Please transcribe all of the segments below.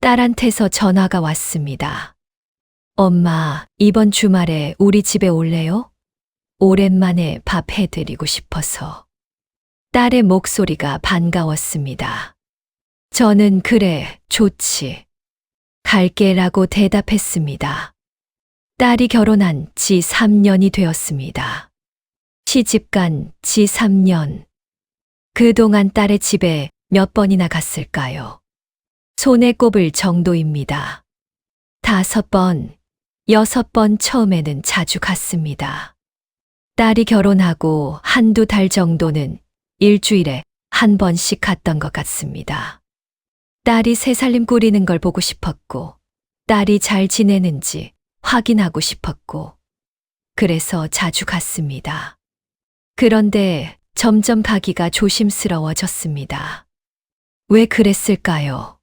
딸한테서 전화가 왔습니다. 엄마, 이번 주말에 우리 집에 올래요? 오랜만에 밥 해드리고 싶어서. 딸의 목소리가 반가웠습니다. 저는 그래, 좋지. 갈게라고 대답했습니다. 딸이 결혼한 지 3년이 되었습니다. 시집간 지 3년. 그동안 딸의 집에 몇 번이나 갔을까요? 손에 꼽을 정도입니다. 5번, 6번 처음에는 자주 갔습니다. 딸이 결혼하고 한두 달 정도는 일주일에 한 번씩 갔던 것 같습니다. 딸이 새살림 꾸리는 걸 보고 싶었고, 딸이 잘 지내는지 확인하고 싶었고, 그래서 자주 갔습니다. 그런데 점점 가기가 조심스러워졌습니다. 왜 그랬을까요?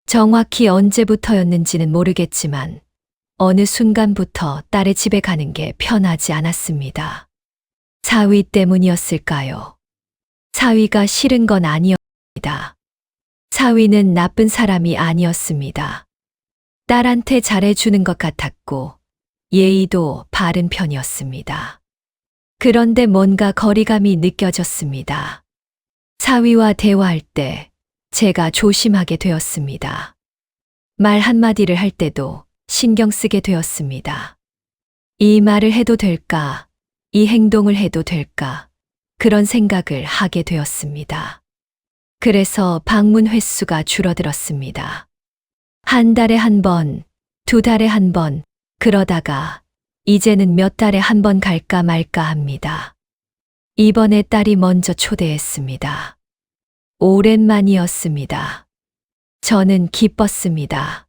정확히 언제부터였는지는 모르겠지만, 어느 순간부터 딸의 집에 가는 게 편하지 않았습니다. 사위 때문이었을까요? 사위가 싫은 건 아니었습니다. 사위는 나쁜 사람이 아니었습니다. 딸한테 잘해주는 것 같았고, 예의도 바른 편이었습니다. 그런데 뭔가 거리감이 느껴졌습니다. 사위와 대화할 때 제가 조심하게 되었습니다. 말 한마디를 할 때도 신경 쓰게 되었습니다. 이 말을 해도 될까? 이 행동을 해도 될까? 그런 생각을 하게 되었습니다. 그래서 방문 횟수가 줄어들었습니다. 한 달에 한 번, 2달에 한 번, 그러다가 이제는 몇 달에 한 번 갈까 말까 합니다. 이번에 딸이 먼저 초대했습니다. 오랜만이었습니다. 저는 기뻤습니다.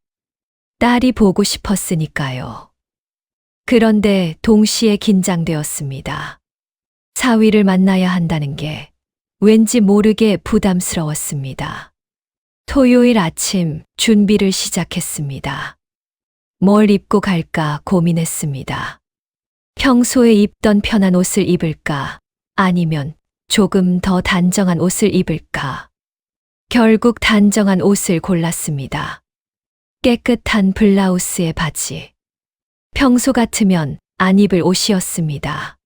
딸이 보고 싶었으니까요. 그런데 동시에 긴장되었습니다. 사위를 만나야 한다는 게 왠지 모르게 부담스러웠습니다. 토요일 아침 준비를 시작했습니다. 뭘 입고 갈까 고민했습니다. 평소에 입던 편한 옷을 입을까? 아니면 조금 더 단정한 옷을 입을까? 결국 단정한 옷을 골랐습니다. 깨끗한 블라우스에 바지. 평소 같으면 안 입을 옷이었습니다.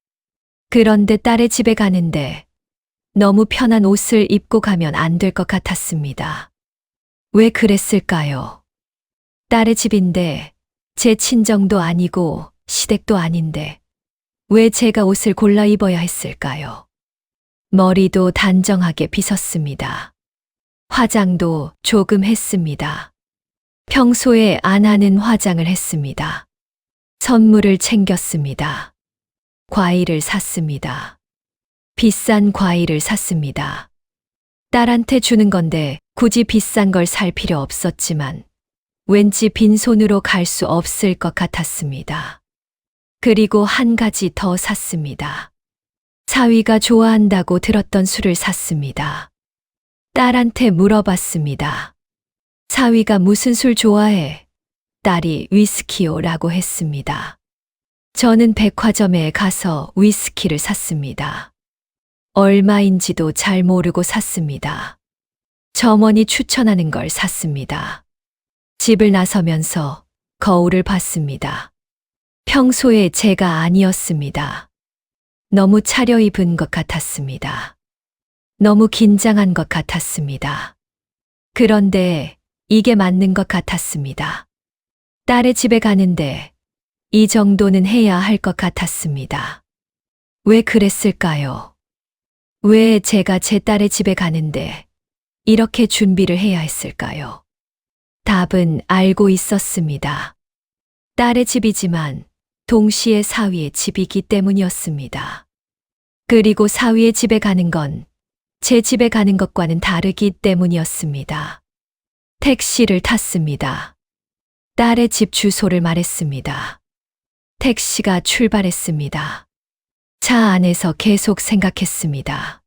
그런데 딸의 집에 가는데 너무 편한 옷을 입고 가면 안 될 것 같았습니다. 왜 그랬을까요? 딸의 집인데 제 친정도 아니고 시댁도 아닌데 왜 제가 옷을 골라 입어야 했을까요? 머리도 단정하게 빗었습니다. 화장도 조금 했습니다. 평소에 안 하는 화장을 했습니다. 선물을 챙겼습니다. 과일을 샀습니다. 비싼 과일을 샀습니다. 딸한테 주는 건데 굳이 비싼 걸 살 필요 없었지만 왠지 빈손으로 갈 수 없을 것 같았습니다. 그리고 한 가지 더 샀습니다. 사위가 좋아한다고 들었던 술을 샀습니다. 딸한테 물어봤습니다. 사위가 무슨 술 좋아해? 딸이 위스키요라고 했습니다. 저는 백화점에 가서 위스키를 샀습니다. 얼마인지도 잘 모르고 샀습니다. 점원이 추천하는 걸 샀습니다. 집을 나서면서 거울을 봤습니다. 평소에 제가 아니었습니다. 너무 차려입은 것 같았습니다. 너무 긴장한 것 같았습니다. 그런데 이게 맞는 것 같았습니다. 딸의 집에 가는데 이 정도는 해야 할 것 같았습니다. 왜 그랬을까요? 왜 제가 제 딸의 집에 가는데 이렇게 준비를 해야 했을까요? 답은 알고 있었습니다. 딸의 집이지만 동시에 사위의 집이기 때문이었습니다. 그리고 사위의 집에 가는 건 제 집에 가는 것과는 다르기 때문이었습니다. 택시를 탔습니다. 딸의 집 주소를 말했습니다. 택시가 출발했습니다. 차 안에서 계속 생각했습니다.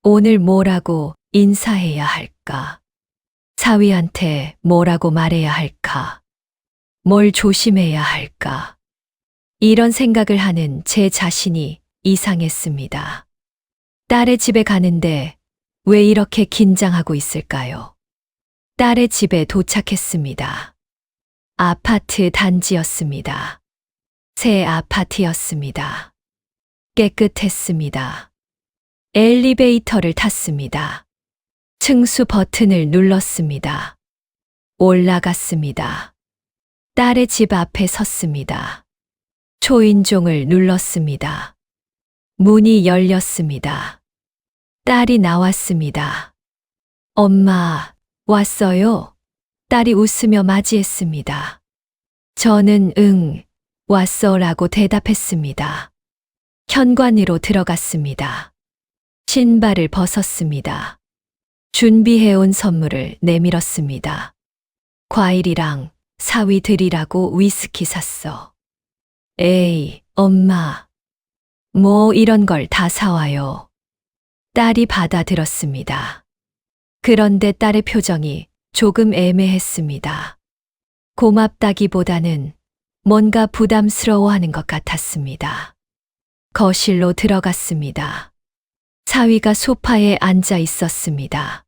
오늘 뭐라고 인사해야 할까? 사위한테 뭐라고 말해야 할까? 뭘 조심해야 할까? 이런 생각을 하는 제 자신이 이상했습니다. 딸의 집에 가는데 왜 이렇게 긴장하고 있을까요? 딸의 집에 도착했습니다. 아파트 단지였습니다. 새 아파트였습니다. 깨끗했습니다. 엘리베이터를 탔습니다. 층수 버튼을 눌렀습니다. 올라갔습니다. 딸의 집 앞에 섰습니다. 초인종을 눌렀습니다. 문이 열렸습니다. 딸이 나왔습니다. 엄마, 왔어요? 딸이 웃으며 맞이했습니다. 저는 응, 왔어라고 대답했습니다. 현관으로 들어갔습니다. 신발을 벗었습니다. 준비해온 선물을 내밀었습니다. 과일이랑 사위 드리라고 위스키 샀어. 에이, 엄마. 뭐 이런 걸 다 사와요. 딸이 받아들었습니다. 그런데 딸의 표정이 조금 애매했습니다. 고맙다기보다는 뭔가 부담스러워하는 것 같았습니다. 거실로 들어갔습니다. 사위가 소파에 앉아 있었습니다.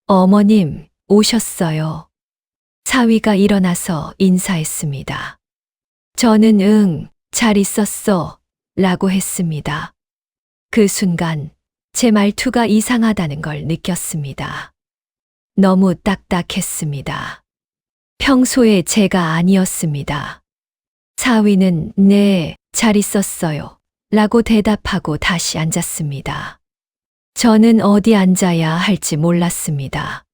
어머님, 오셨어요. 사위가 일어나서 인사했습니다. 저는 응, 잘 있었어, 라고 했습니다. 그 순간 제 말투가 이상하다는 걸 느꼈습니다. 너무 딱딱했습니다. 평소에 제가 아니었습니다. 사위는 네, 잘 있었어요, 라고 대답하고 다시 앉았습니다. 저는 어디 앉아야 할지 몰랐습니다.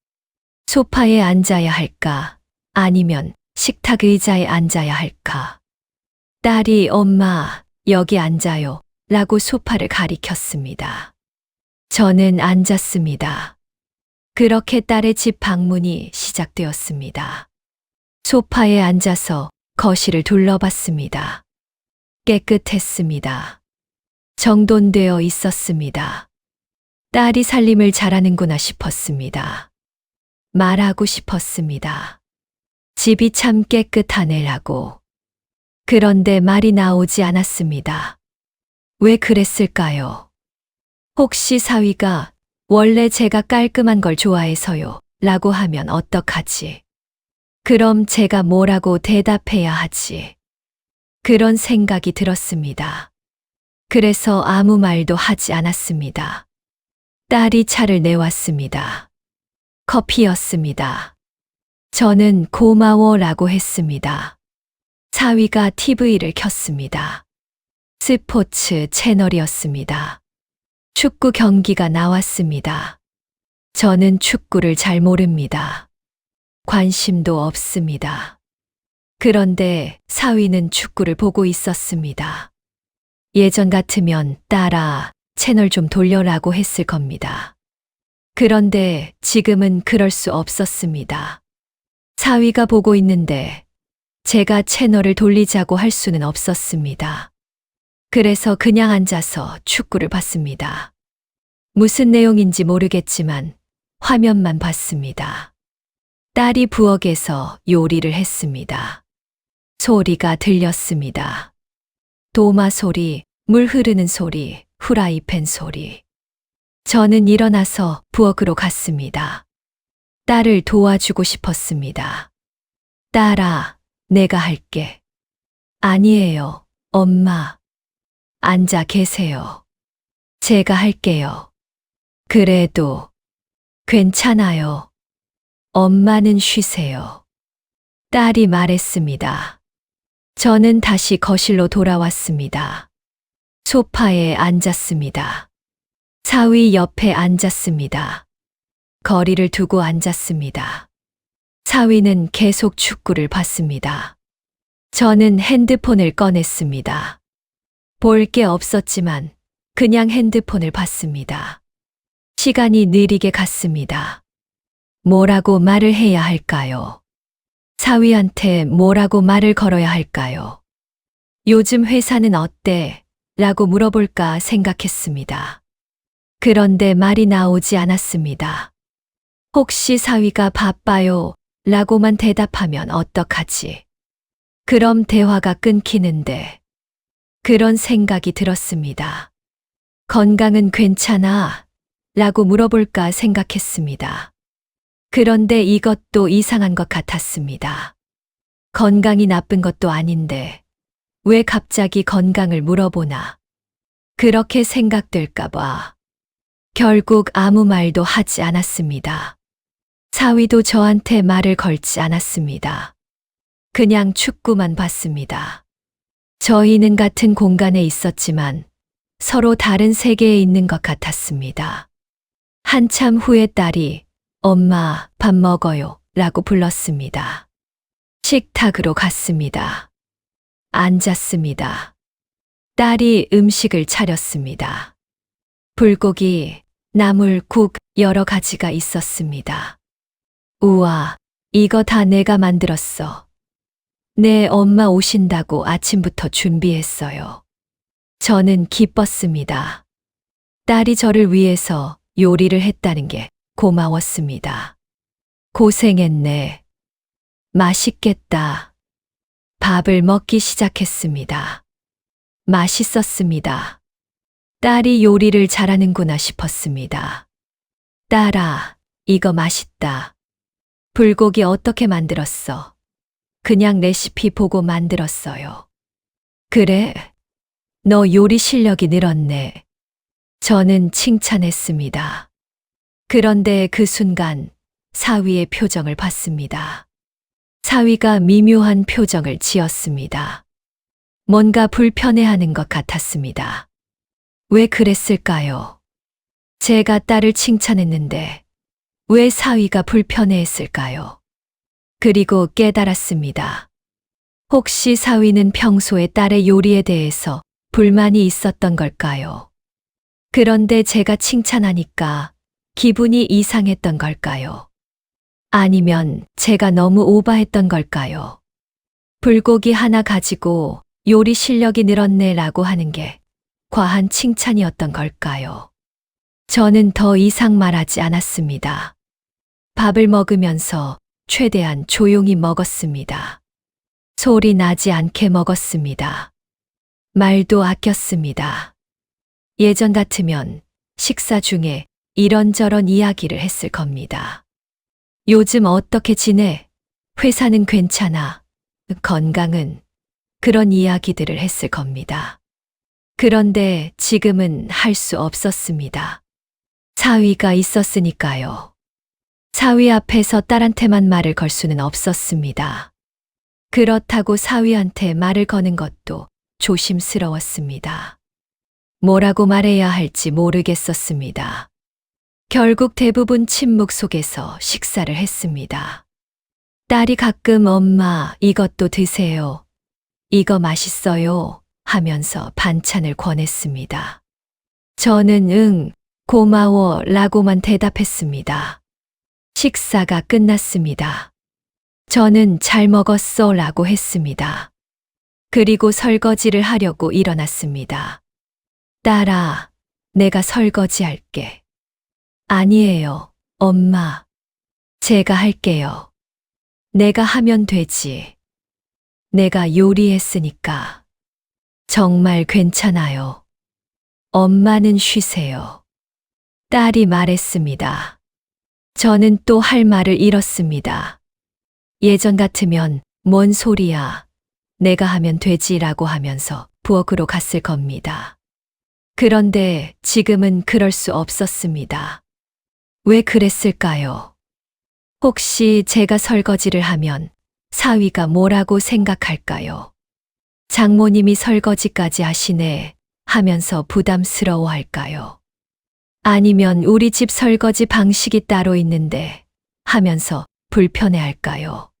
소파에 앉아야 할까, 아니면 식탁 의자에 앉아야 할까. 딸이 엄마, 여기 앉아요, 라고 소파를 가리켰습니다. 저는 앉았습니다. 그렇게 딸의 집 방문이 시작되었습니다. 소파에 앉아서 거실을 둘러봤습니다. 깨끗했습니다. 정돈되어 있었습니다. 딸이 살림을 잘하는구나 싶었습니다. 말하고 싶었습니다. 집이 참 깨끗하네라고. 그런데 말이 나오지 않았습니다. 왜 그랬을까요? 혹시 사위가 원래 제가 깔끔한 걸 좋아해서요, 라고 하면 어떡하지? 그럼 제가 뭐라고 대답해야 하지? 그런 생각이 들었습니다. 그래서 아무 말도 하지 않았습니다. 딸이 차를 내왔습니다. 커피였습니다. 저는 고마워라고 했습니다. 사위가 TV를 켰습니다. 스포츠 채널이었습니다. 축구 경기가 나왔습니다. 저는 축구를 잘 모릅니다. 관심도 없습니다. 그런데 사위는 축구를 보고 있었습니다. 예전 같으면 딸아, 채널 좀 돌려라고 했을 겁니다. 그런데 지금은 그럴 수 없었습니다. 사위가 보고 있는데 제가 채널을 돌리자고 할 수는 없었습니다. 그래서 그냥 앉아서 축구를 봤습니다. 무슨 내용인지 모르겠지만 화면만 봤습니다. 딸이 부엌에서 요리를 했습니다. 소리가 들렸습니다. 도마 소리, 물 흐르는 소리, 후라이팬 소리. 저는 일어나서 부엌으로 갔습니다. 딸을 도와주고 싶었습니다. 딸아, 내가 할게. 아니에요, 엄마. 앉아 계세요. 제가 할게요. 그래도 괜찮아요. 엄마는 쉬세요. 딸이 말했습니다. 저는 다시 거실로 돌아왔습니다. 소파에 앉았습니다. 사위 옆에 앉았습니다. 거리를 두고 앉았습니다. 사위는 계속 축구를 봤습니다. 저는 핸드폰을 꺼냈습니다. 볼 게 없었지만 그냥 핸드폰을 봤습니다. 시간이 느리게 갔습니다. 뭐라고 말을 해야 할까요? 사위한테 뭐라고 말을 걸어야 할까요? 요즘 회사는 어때? 라고 물어볼까 생각했습니다. 그런데 말이 나오지 않았습니다. 혹시 사위가 바빠요? 라고만 대답하면 어떡하지? 그럼 대화가 끊기는데. 그런 생각이 들었습니다. 건강은 괜찮아? 라고 물어볼까 생각했습니다. 그런데 이것도 이상한 것 같았습니다. 건강이 나쁜 것도 아닌데 왜 갑자기 건강을 물어보나. 그렇게 생각될까봐 결국 아무 말도 하지 않았습니다. 사위도 저한테 말을 걸지 않았습니다. 그냥 축구만 봤습니다. 저희는 같은 공간에 있었지만 서로 다른 세계에 있는 것 같았습니다. 한참 후에 딸이 엄마 밥 먹어요 라고 불렀습니다. 식탁으로 갔습니다. 앉았습니다. 딸이 음식을 차렸습니다. 불고기, 나물, 국 여러 가지가 있었습니다. 우와, 이거 다 내가 만들었어. 내 엄마 오신다고 아침부터 준비했어요. 저는 기뻤습니다. 딸이 저를 위해서 요리를 했다는 게 고마웠습니다. 고생했네. 맛있겠다. 밥을 먹기 시작했습니다. 맛있었습니다. 딸이 요리를 잘하는구나 싶었습니다. 딸아, 이거 맛있다. 불고기 어떻게 만들었어? 그냥 레시피 보고 만들었어요. 그래? 너 요리 실력이 늘었네. 저는 칭찬했습니다. 그런데 그 순간 사위의 표정을 봤습니다. 사위가 미묘한 표정을 지었습니다. 뭔가 불편해하는 것 같았습니다. 왜 그랬을까요? 제가 딸을 칭찬했는데 왜 사위가 불편해했을까요? 그리고 깨달았습니다. 혹시 사위는 평소에 딸의 요리에 대해서 불만이 있었던 걸까요? 그런데 제가 칭찬하니까 기분이 이상했던 걸까요? 아니면 제가 너무 오바했던 걸까요? 불고기 하나 가지고 요리 실력이 늘었네라고 하는 게 과한 칭찬이었던 걸까요? 저는 더 이상 말하지 않았습니다. 밥을 먹으면서 최대한 조용히 먹었습니다. 소리 나지 않게 먹었습니다. 말도 아꼈습니다. 예전 같으면 식사 중에 이런저런 이야기를 했을 겁니다. 요즘 어떻게 지내? 회사는 괜찮아? 건강은? 그런 이야기들을 했을 겁니다. 그런데 지금은 할 수 없었습니다. 사위가 있었으니까요. 사위 앞에서 딸한테만 말을 걸 수는 없었습니다. 그렇다고 사위한테 말을 거는 것도 조심스러웠습니다. 뭐라고 말해야 할지 모르겠었습니다. 결국 대부분 침묵 속에서 식사를 했습니다. 딸이 가끔 엄마 이것도 드세요. 이거 맛있어요. 하면서 반찬을 권했습니다. 저는 응, 고마워 라고만 대답했습니다. 식사가 끝났습니다. 저는 잘 먹었어 라고 했습니다. 그리고 설거지를 하려고 일어났습니다. 딸아, 내가 설거지 할게. 아니에요, 엄마. 제가 할게요. 내가 하면 되지. 내가 요리했으니까. 정말 괜찮아요. 엄마는 쉬세요. 딸이 말했습니다. 저는 또 할 말을 잃었습니다. 예전 같으면 뭔 소리야. 내가 하면 되지라고 하면서 부엌으로 갔을 겁니다. 그런데 지금은 그럴 수 없었습니다. 왜 그랬을까요? 혹시 제가 설거지를 하면 사위가 뭐라고 생각할까요? 장모님이 설거지까지 하시네 하면서 부담스러워 할까요? 아니면 우리 집 설거지 방식이 따로 있는데 하면서 불편해 할까요?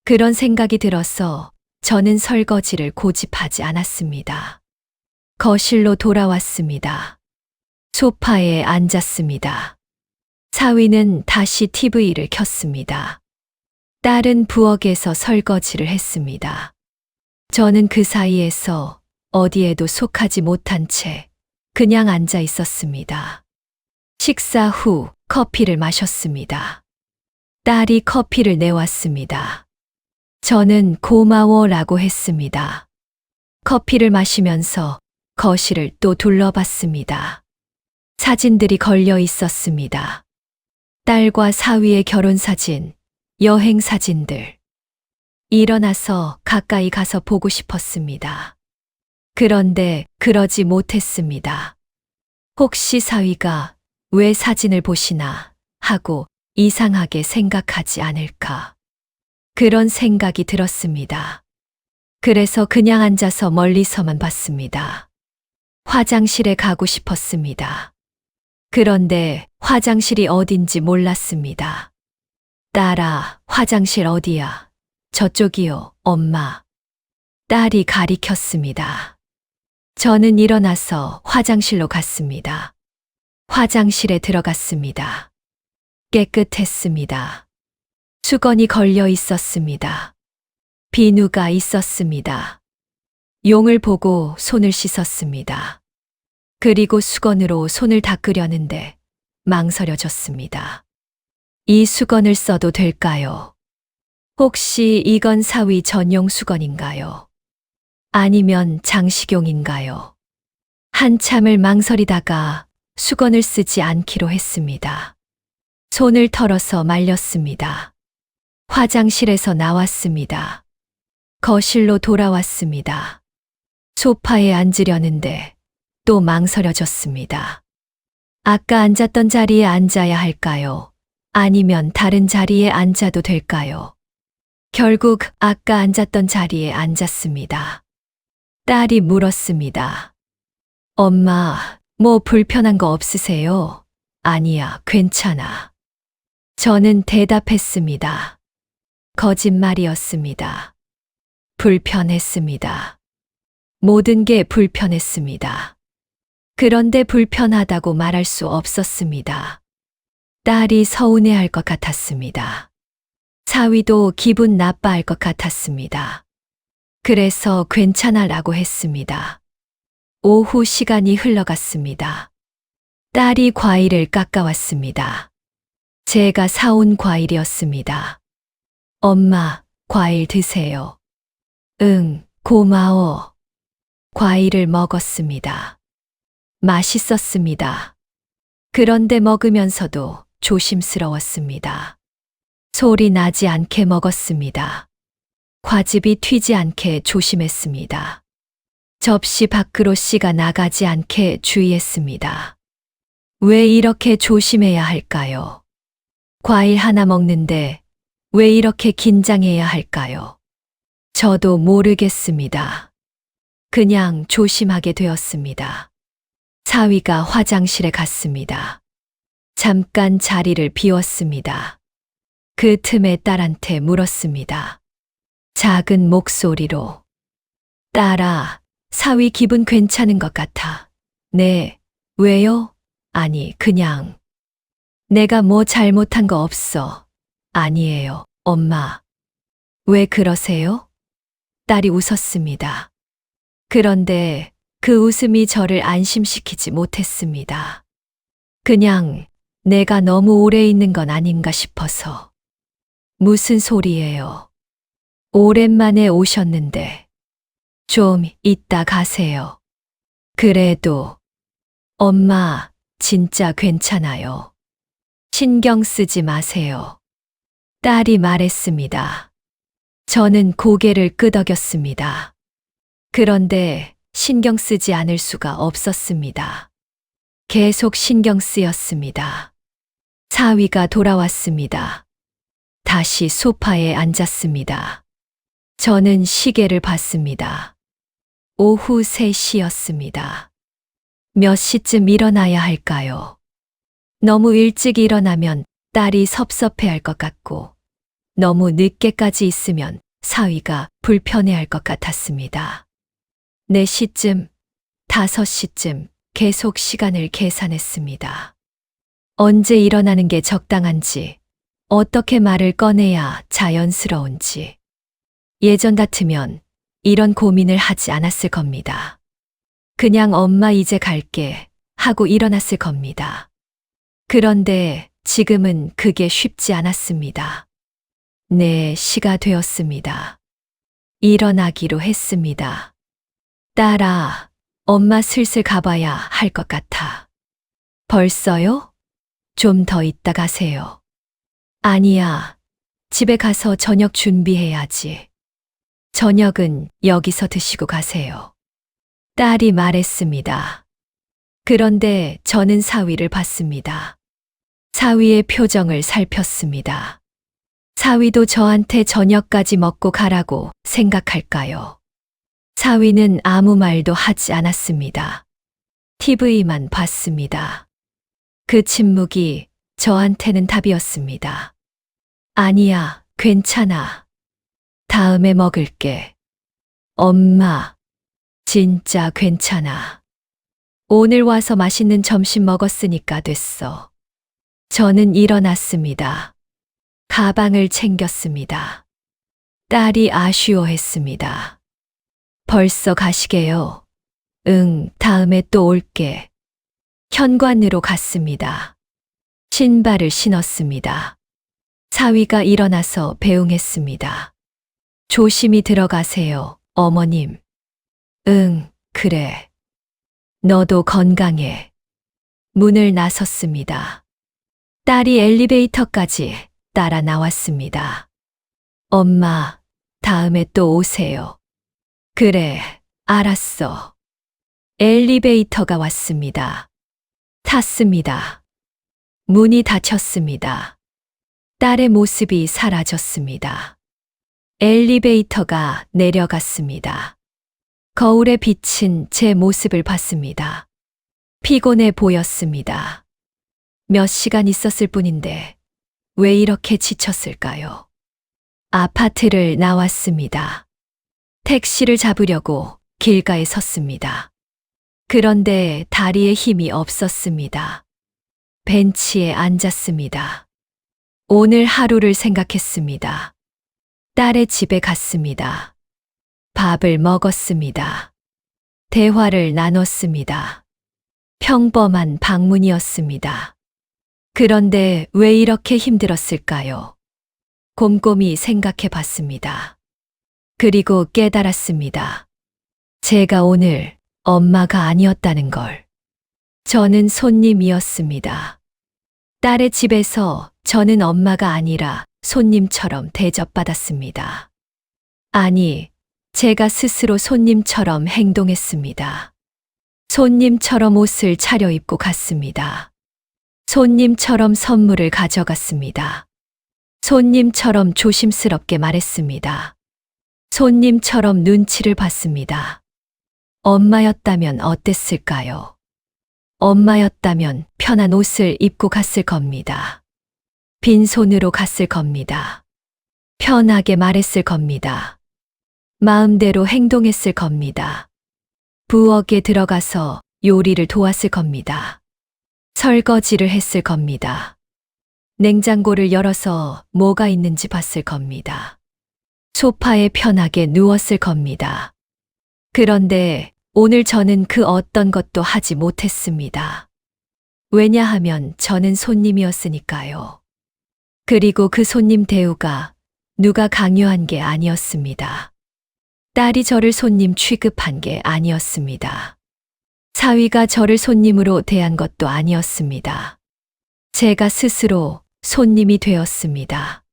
그런 생각이 들어서 저는 설거지를 고집하지 않았습니다. 거실로 돌아왔습니다. 소파에 앉았습니다. 사위는 다시 TV를 켰습니다. 딸은 부엌에서 설거지를 했습니다. 저는 그 사이에서 어디에도 속하지 못한 채 그냥 앉아 있었습니다. 식사 후 커피를 마셨습니다. 딸이 커피를 내왔습니다. 저는 고마워라고 했습니다. 커피를 마시면서 거실을 또 둘러봤습니다. 사진들이 걸려 있었습니다. 딸과 사위의 결혼 사진, 여행 사진들. 일어나서 가까이 가서 보고 싶었습니다. 그런데 그러지 못했습니다. 혹시 사위가 왜 사진을 보시나 하고 이상하게 생각하지 않을까. 그런 생각이 들었습니다. 그래서 그냥 앉아서 멀리서만 봤습니다. 화장실에 가고 싶었습니다. 그런데 화장실이 어딘지 몰랐습니다. 딸아, 화장실 어디야? 저쪽이요, 엄마. 딸이 가리켰습니다. 저는 일어나서 화장실로 갔습니다. 화장실에 들어갔습니다. 깨끗했습니다. 수건이 걸려 있었습니다. 비누가 있었습니다. 용을 보고 손을 씻었습니다. 그리고 수건으로 손을 닦으려는데 망설여졌습니다. 이 수건을 써도 될까요? 혹시 이건 사위 전용 수건인가요? 아니면 장식용인가요? 한참을 망설이다가 수건을 쓰지 않기로 했습니다. 손을 털어서 말렸습니다. 화장실에서 나왔습니다. 거실로 돌아왔습니다. 소파에 앉으려는데 또 망설여졌습니다. 아까 앉았던 자리에 앉아야 할까요? 아니면 다른 자리에 앉아도 될까요? 결국 아까 앉았던 자리에 앉았습니다. 딸이 물었습니다. 엄마, 뭐 불편한 거 없으세요? 아니야, 괜찮아. 저는 대답했습니다. 거짓말이었습니다. 불편했습니다. 모든 게 불편했습니다. 그런데 불편하다고 말할 수 없었습니다. 딸이 서운해할 것 같았습니다. 사위도 기분 나빠할 것 같았습니다. 그래서 괜찮아라고 했습니다. 오후 시간이 흘러갔습니다. 딸이 과일을 깎아왔습니다. 제가 사온 과일이었습니다. 엄마, 과일 드세요. 응, 고마워. 과일을 먹었습니다. 맛있었습니다. 그런데 먹으면서도 조심스러웠습니다. 소리 나지 않게 먹었습니다. 과즙이 튀지 않게 조심했습니다. 접시 밖으로 씨가 나가지 않게 주의했습니다. 왜 이렇게 조심해야 할까요? 과일 하나 먹는데 왜 이렇게 긴장해야 할까요? 저도 모르겠습니다. 그냥 조심하게 되었습니다. 사위가 화장실에 갔습니다. 잠깐 자리를 비웠습니다. 그 틈에 딸한테 물었습니다. 작은 목소리로. 딸아, 사위 기분 괜찮은 것 같아. 네, 왜요? 아니, 그냥. 내가 뭐 잘못한 거 없어. 아니에요, 엄마. 왜 그러세요? 딸이 웃었습니다. 그런데 그 웃음이 저를 안심시키지 못했습니다. 그냥 내가 너무 오래 있는 건 아닌가 싶어서. 무슨 소리예요? 오랜만에 오셨는데. 좀 이따 가세요. 그래도. 엄마, 진짜 괜찮아요. 신경 쓰지 마세요. 딸이 말했습니다. 저는 고개를 끄덕였습니다. 그런데 신경 쓰지 않을 수가 없었습니다. 계속 신경 쓰였습니다. 사위가 돌아왔습니다. 다시 소파에 앉았습니다. 저는 시계를 봤습니다. 오후 3시였습니다. 몇 시쯤 일어나야 할까요? 너무 일찍 일어나면 딸이 섭섭해할 것 같고, 너무 늦게까지 있으면 사위가 불편해할 것 같았습니다. 4시쯤, 5시쯤 계속 시간을 계산했습니다. 언제 일어나는 게 적당한지, 어떻게 말을 꺼내야 자연스러운지. 예전 같으면 이런 고민을 하지 않았을 겁니다. 그냥 엄마 이제 갈게 하고 일어났을 겁니다. 그런데 지금은 그게 쉽지 않았습니다. 4시가 되었습니다. 일어나기로 했습니다. 딸아, 엄마 슬슬 가봐야 할 것 같아. 벌써요? 좀 더 있다 가세요. 아니야. 집에 가서 저녁 준비해야지. 저녁은 여기서 드시고 가세요. 딸이 말했습니다. 그런데 저는 사위를 봤습니다. 사위의 표정을 살폈습니다. 사위도 저한테 저녁까지 먹고 가라고 생각할까요? 사위는 아무 말도 하지 않았습니다. TV만 봤습니다. 그 침묵이 저한테는 답이었습니다. 아니야, 괜찮아. 다음에 먹을게. 엄마, 진짜 괜찮아. 오늘 와서 맛있는 점심 먹었으니까 됐어. 저는 일어났습니다. 가방을 챙겼습니다. 딸이 아쉬워했습니다. 벌써 가시게요? 응, 다음에 또 올게. 현관으로 갔습니다. 신발을 신었습니다. 사위가 일어나서 배웅했습니다. 조심히 들어가세요, 어머님. 응, 그래. 너도 건강해. 문을 나섰습니다. 딸이 엘리베이터까지 따라 나왔습니다. 엄마, 다음에 또 오세요. 그래, 알았어. 엘리베이터가 왔습니다. 탔습니다. 문이 닫혔습니다. 딸의 모습이 사라졌습니다. 엘리베이터가 내려갔습니다. 거울에 비친 제 모습을 봤습니다. 피곤해 보였습니다. 몇 시간 있었을 뿐인데 왜 이렇게 지쳤을까요? 아파트를 나왔습니다. 택시를 잡으려고 길가에 섰습니다. 그런데 다리에 힘이 없었습니다. 벤치에 앉았습니다. 오늘 하루를 생각했습니다. 딸의 집에 갔습니다. 밥을 먹었습니다. 대화를 나눴습니다. 평범한 방문이었습니다. 그런데 왜 이렇게 힘들었을까요? 곰곰이 생각해 봤습니다. 그리고 깨달았습니다. 제가 오늘 엄마가 아니었다는 걸. 저는 손님이었습니다. 딸의 집에서 저는 엄마가 아니라 손님처럼 대접받았습니다. 아니, 제가 스스로 손님처럼 행동했습니다. 손님처럼 옷을 차려입고 갔습니다. 손님처럼 선물을 가져갔습니다. 손님처럼 조심스럽게 말했습니다. 손님처럼 눈치를 봤습니다. 엄마였다면 어땠을까요? 엄마였다면 편한 옷을 입고 갔을 겁니다. 빈손으로 갔을 겁니다. 편하게 말했을 겁니다. 마음대로 행동했을 겁니다. 부엌에 들어가서 요리를 도왔을 겁니다. 설거지를 했을 겁니다. 냉장고를 열어서 뭐가 있는지 봤을 겁니다. 소파에 편하게 누웠을 겁니다. 그런데 오늘 저는 그 어떤 것도 하지 못했습니다. 왜냐하면 저는 손님이었으니까요. 그리고 그 손님 대우가 누가 강요한 게 아니었습니다. 딸이 저를 손님 취급한 게 아니었습니다. 사위가 저를 손님으로 대한 것도 아니었습니다. 제가 스스로 손님이 되었습니다.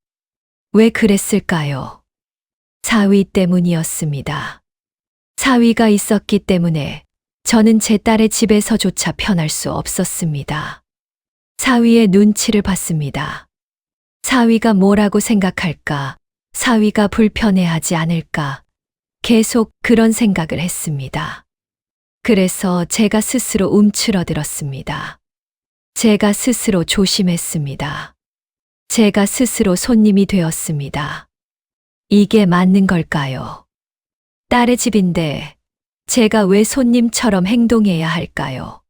왜 그랬을까요? 사위 때문이었습니다. 사위가 있었기 때문에 저는 제 딸의 집에서조차 편할 수 없었습니다. 사위의 눈치를 봤습니다. 사위가 뭐라고 생각할까? 사위가 불편해하지 않을까? 계속 그런 생각을 했습니다. 그래서 제가 스스로 움츠러들었습니다. 제가 스스로 조심했습니다. 제가 스스로 손님이 되었습니다. 이게 맞는 걸까요? 딸의 집인데 제가 왜 손님처럼 행동해야 할까요?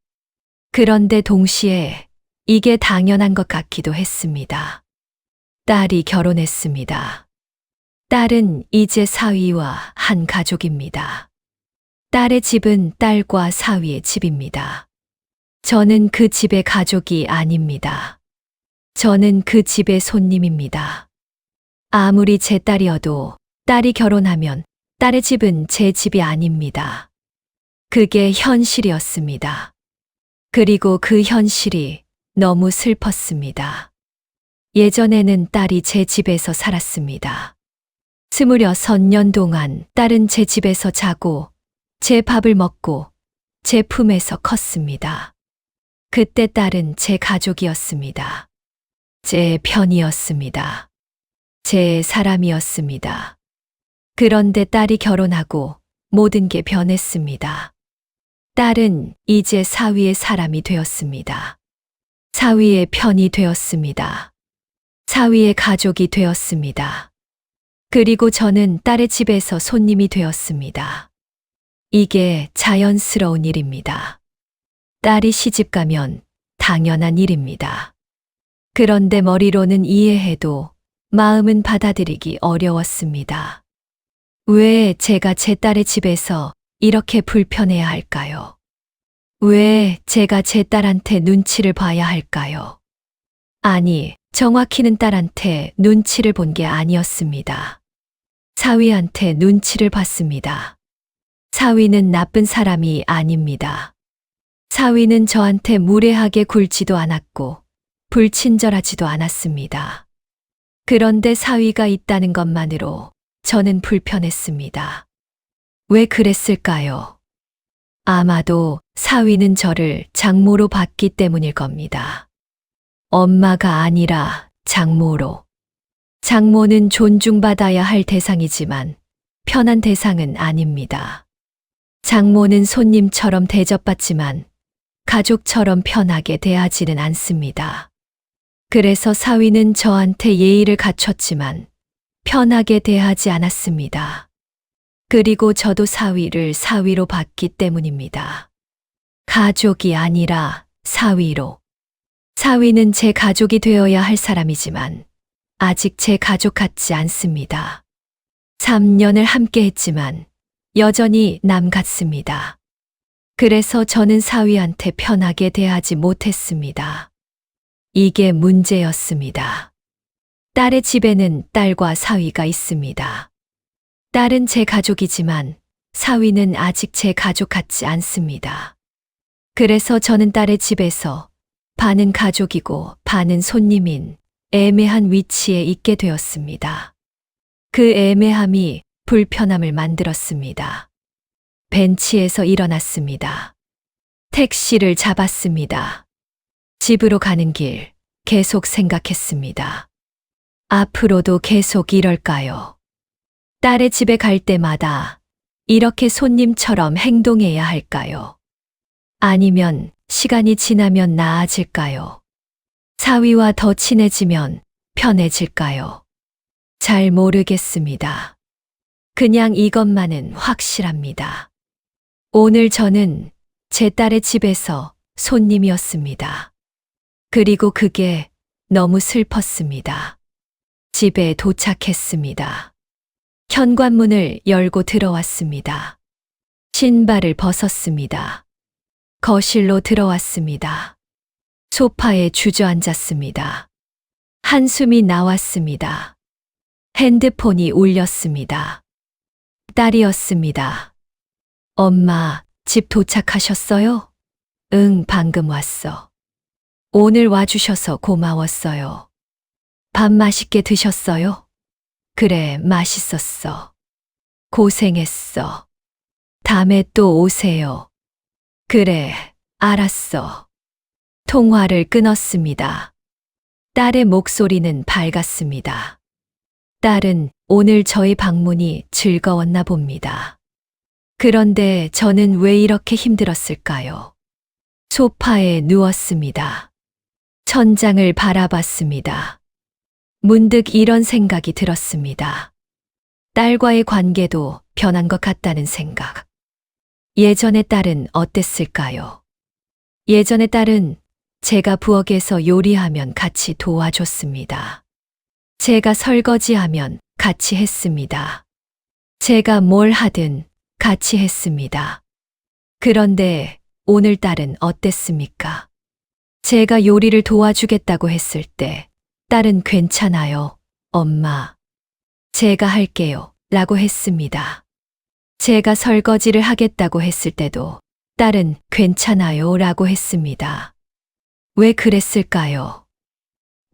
그런데 동시에 이게 당연한 것 같기도 했습니다. 딸이 결혼했습니다. 딸은 이제 사위와 한 가족입니다. 딸의 집은 딸과 사위의 집입니다. 저는 그 집의 가족이 아닙니다. 저는 그 집의 손님입니다. 아무리 제 딸이어도 딸이 결혼하면 딸의 집은 제 집이 아닙니다. 그게 현실이었습니다. 그리고 그 현실이 너무 슬펐습니다. 예전에는 딸이 제 집에서 살았습니다. 26년 동안 딸은 제 집에서 자고 제 밥을 먹고 제 품에서 컸습니다. 그때 딸은 제 가족이었습니다. 제 편이었습니다. 제 사람이었습니다. 그런데 딸이 결혼하고 모든 게 변했습니다. 딸은 이제 사위의 사람이 되었습니다. 사위의 편이 되었습니다. 사위의 가족이 되었습니다. 그리고 저는 딸의 집에서 손님이 되었습니다. 이게 자연스러운 일입니다. 딸이 시집가면 당연한 일입니다. 그런데 머리로는 이해해도 마음은 받아들이기 어려웠습니다. 왜 제가 제 딸의 집에서 이렇게 불편해야 할까요? 왜 제가 제 딸한테 눈치를 봐야 할까요? 아니, 정확히는 딸한테 눈치를 본 게 아니었습니다. 사위한테 눈치를 봤습니다. 사위는 나쁜 사람이 아닙니다. 사위는 저한테 무례하게 굴지도 않았고 불친절하지도 않았습니다. 그런데 사위가 있다는 것만으로 저는 불편했습니다. 왜 그랬을까요? 아마도 사위는 저를 장모로 봤기 때문일 겁니다. 엄마가 아니라 장모로. 장모는 존중받아야 할 대상이지만 편한 대상은 아닙니다. 장모는 손님처럼 대접받지만 가족처럼 편하게 대하지는 않습니다. 그래서 사위는 저한테 예의를 갖췄지만 편하게 대하지 않았습니다. 그리고 저도 사위를 사위로 봤기 때문입니다. 가족이 아니라 사위로. 사위는 제 가족이 되어야 할 사람이지만 아직 제 가족 같지 않습니다. 3년을 함께 했지만 여전히 남 같습니다. 그래서 저는 사위한테 편하게 대하지 못했습니다. 이게 문제였습니다. 딸의 집에는 딸과 사위가 있습니다. 딸은 제 가족이지만 사위는 아직 제 가족 같지 않습니다. 그래서 저는 딸의 집에서 반은 가족이고 반은 손님인 애매한 위치에 있게 되었습니다. 그 애매함이 불편함을 만들었습니다. 벤치에서 일어났습니다. 택시를 잡았습니다. 집으로 가는 길 계속 생각했습니다. 앞으로도 계속 이럴까요? 딸의 집에 갈 때마다 이렇게 손님처럼 행동해야 할까요? 아니면 시간이 지나면 나아질까요? 사위와 더 친해지면 편해질까요? 잘 모르겠습니다. 그냥 이것만은 확실합니다. 오늘 저는 제 딸의 집에서 손님이었습니다. 그리고 그게 너무 슬펐습니다. 집에 도착했습니다. 현관문을 열고 들어왔습니다. 신발을 벗었습니다. 거실로 들어왔습니다. 소파에 주저앉았습니다. 한숨이 나왔습니다. 핸드폰이 울렸습니다. 딸이었습니다. 엄마, 집 도착하셨어요? 응, 방금 왔어. 오늘 와주셔서 고마웠어요. 밥 맛있게 드셨어요? 그래, 맛있었어. 고생했어. 다음에 또 오세요. 그래, 알았어. 통화를 끊었습니다. 딸의 목소리는 밝았습니다. 딸은 오늘 저의 방문이 즐거웠나 봅니다. 그런데 저는 왜 이렇게 힘들었을까요? 소파에 누웠습니다. 천장을 바라봤습니다. 문득 이런 생각이 들었습니다. 딸과의 관계도 변한 것 같다는 생각. 예전의 딸은 어땠을까요? 예전의 딸은 제가 부엌에서 요리하면 같이 도와줬습니다. 제가 설거지하면 같이 했습니다. 제가 뭘 하든 같이 했습니다. 그런데 오늘 딸은 어땠습니까? 제가 요리를 도와주겠다고 했을 때 딸은 괜찮아요, 엄마. 제가 할게요, 라고 했습니다. 제가 설거지를 하겠다고 했을 때도 딸은 괜찮아요, 라고 했습니다. 왜 그랬을까요?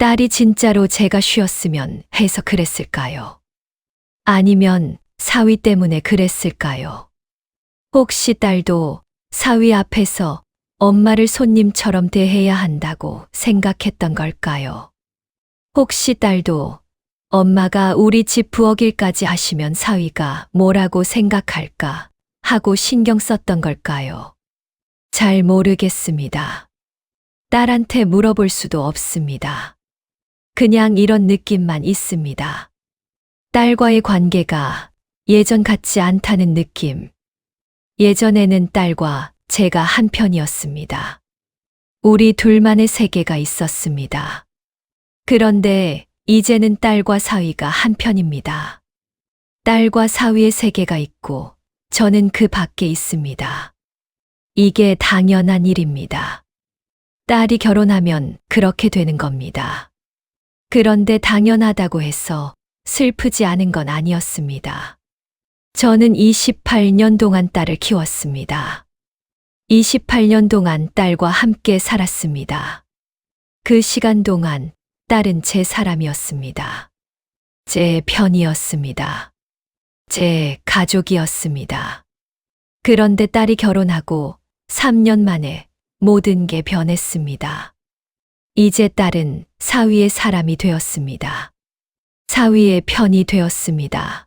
딸이 진짜로 제가 쉬었으면 해서 그랬을까요? 아니면 사위 때문에 그랬을까요? 혹시 딸도 사위 앞에서 엄마를 손님처럼 대해야 한다고 생각했던 걸까요? 혹시 딸도 엄마가 우리 집 부엌 일까지 하시면 사위가 뭐라고 생각할까 하고 신경 썼던 걸까요? 잘 모르겠습니다. 딸한테 물어볼 수도 없습니다. 그냥 이런 느낌만 있습니다. 딸과의 관계가 예전 같지 않다는 느낌. 예전에는 딸과 제가 한 편이었습니다. 우리 둘만의 세계가 있었습니다. 그런데 이제는 딸과 사위가 한 편입니다. 딸과 사위의 세계가 있고 저는 그 밖에 있습니다. 이게 당연한 일입니다. 딸이 결혼하면 그렇게 되는 겁니다. 그런데 당연하다고 해서 슬프지 않은 건 아니었습니다. 저는 28년 동안 딸을 키웠습니다. 28년 동안 딸과 함께 살았습니다. 그 시간 동안 딸은 제 사람이었습니다. 제 편이었습니다. 제 가족이었습니다. 그런데 딸이 결혼하고 3년 만에 모든 게 변했습니다. 이제 딸은 사위의 사람이 되었습니다. 사위의 편이 되었습니다.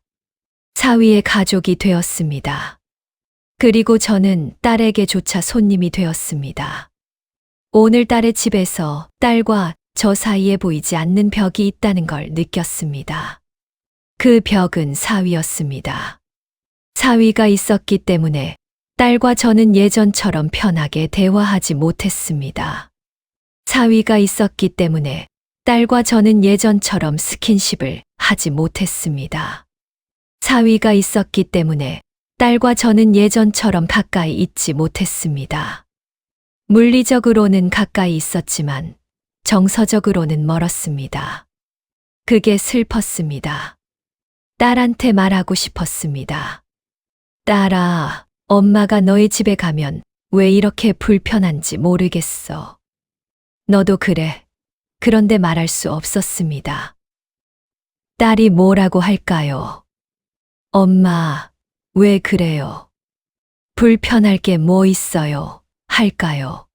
사위의 가족이 되었습니다. 그리고 저는 딸에게조차 손님이 되었습니다. 오늘 딸의 집에서 딸과 저 사이에 보이지 않는 벽이 있다는 걸 느꼈습니다. 그 벽은 사위였습니다. 사위가 있었기 때문에 딸과 저는 예전처럼 편하게 대화하지 못했습니다. 사위가 있었기 때문에 딸과 저는 예전처럼 스킨십을 하지 못했습니다. 사위가 있었기 때문에 딸과 저는 예전처럼 가까이 있지 못했습니다. 물리적으로는 가까이 있었지만 정서적으로는 멀었습니다. 그게 슬펐습니다. 딸한테 말하고 싶었습니다. 딸아, 엄마가 너희 집에 가면 왜 이렇게 불편한지 모르겠어. 너도 그래. 그런데 말할 수 없었습니다. 딸이 뭐라고 할까요? 엄마, 왜 그래요? 불편할 게 뭐 있어요? 할까요?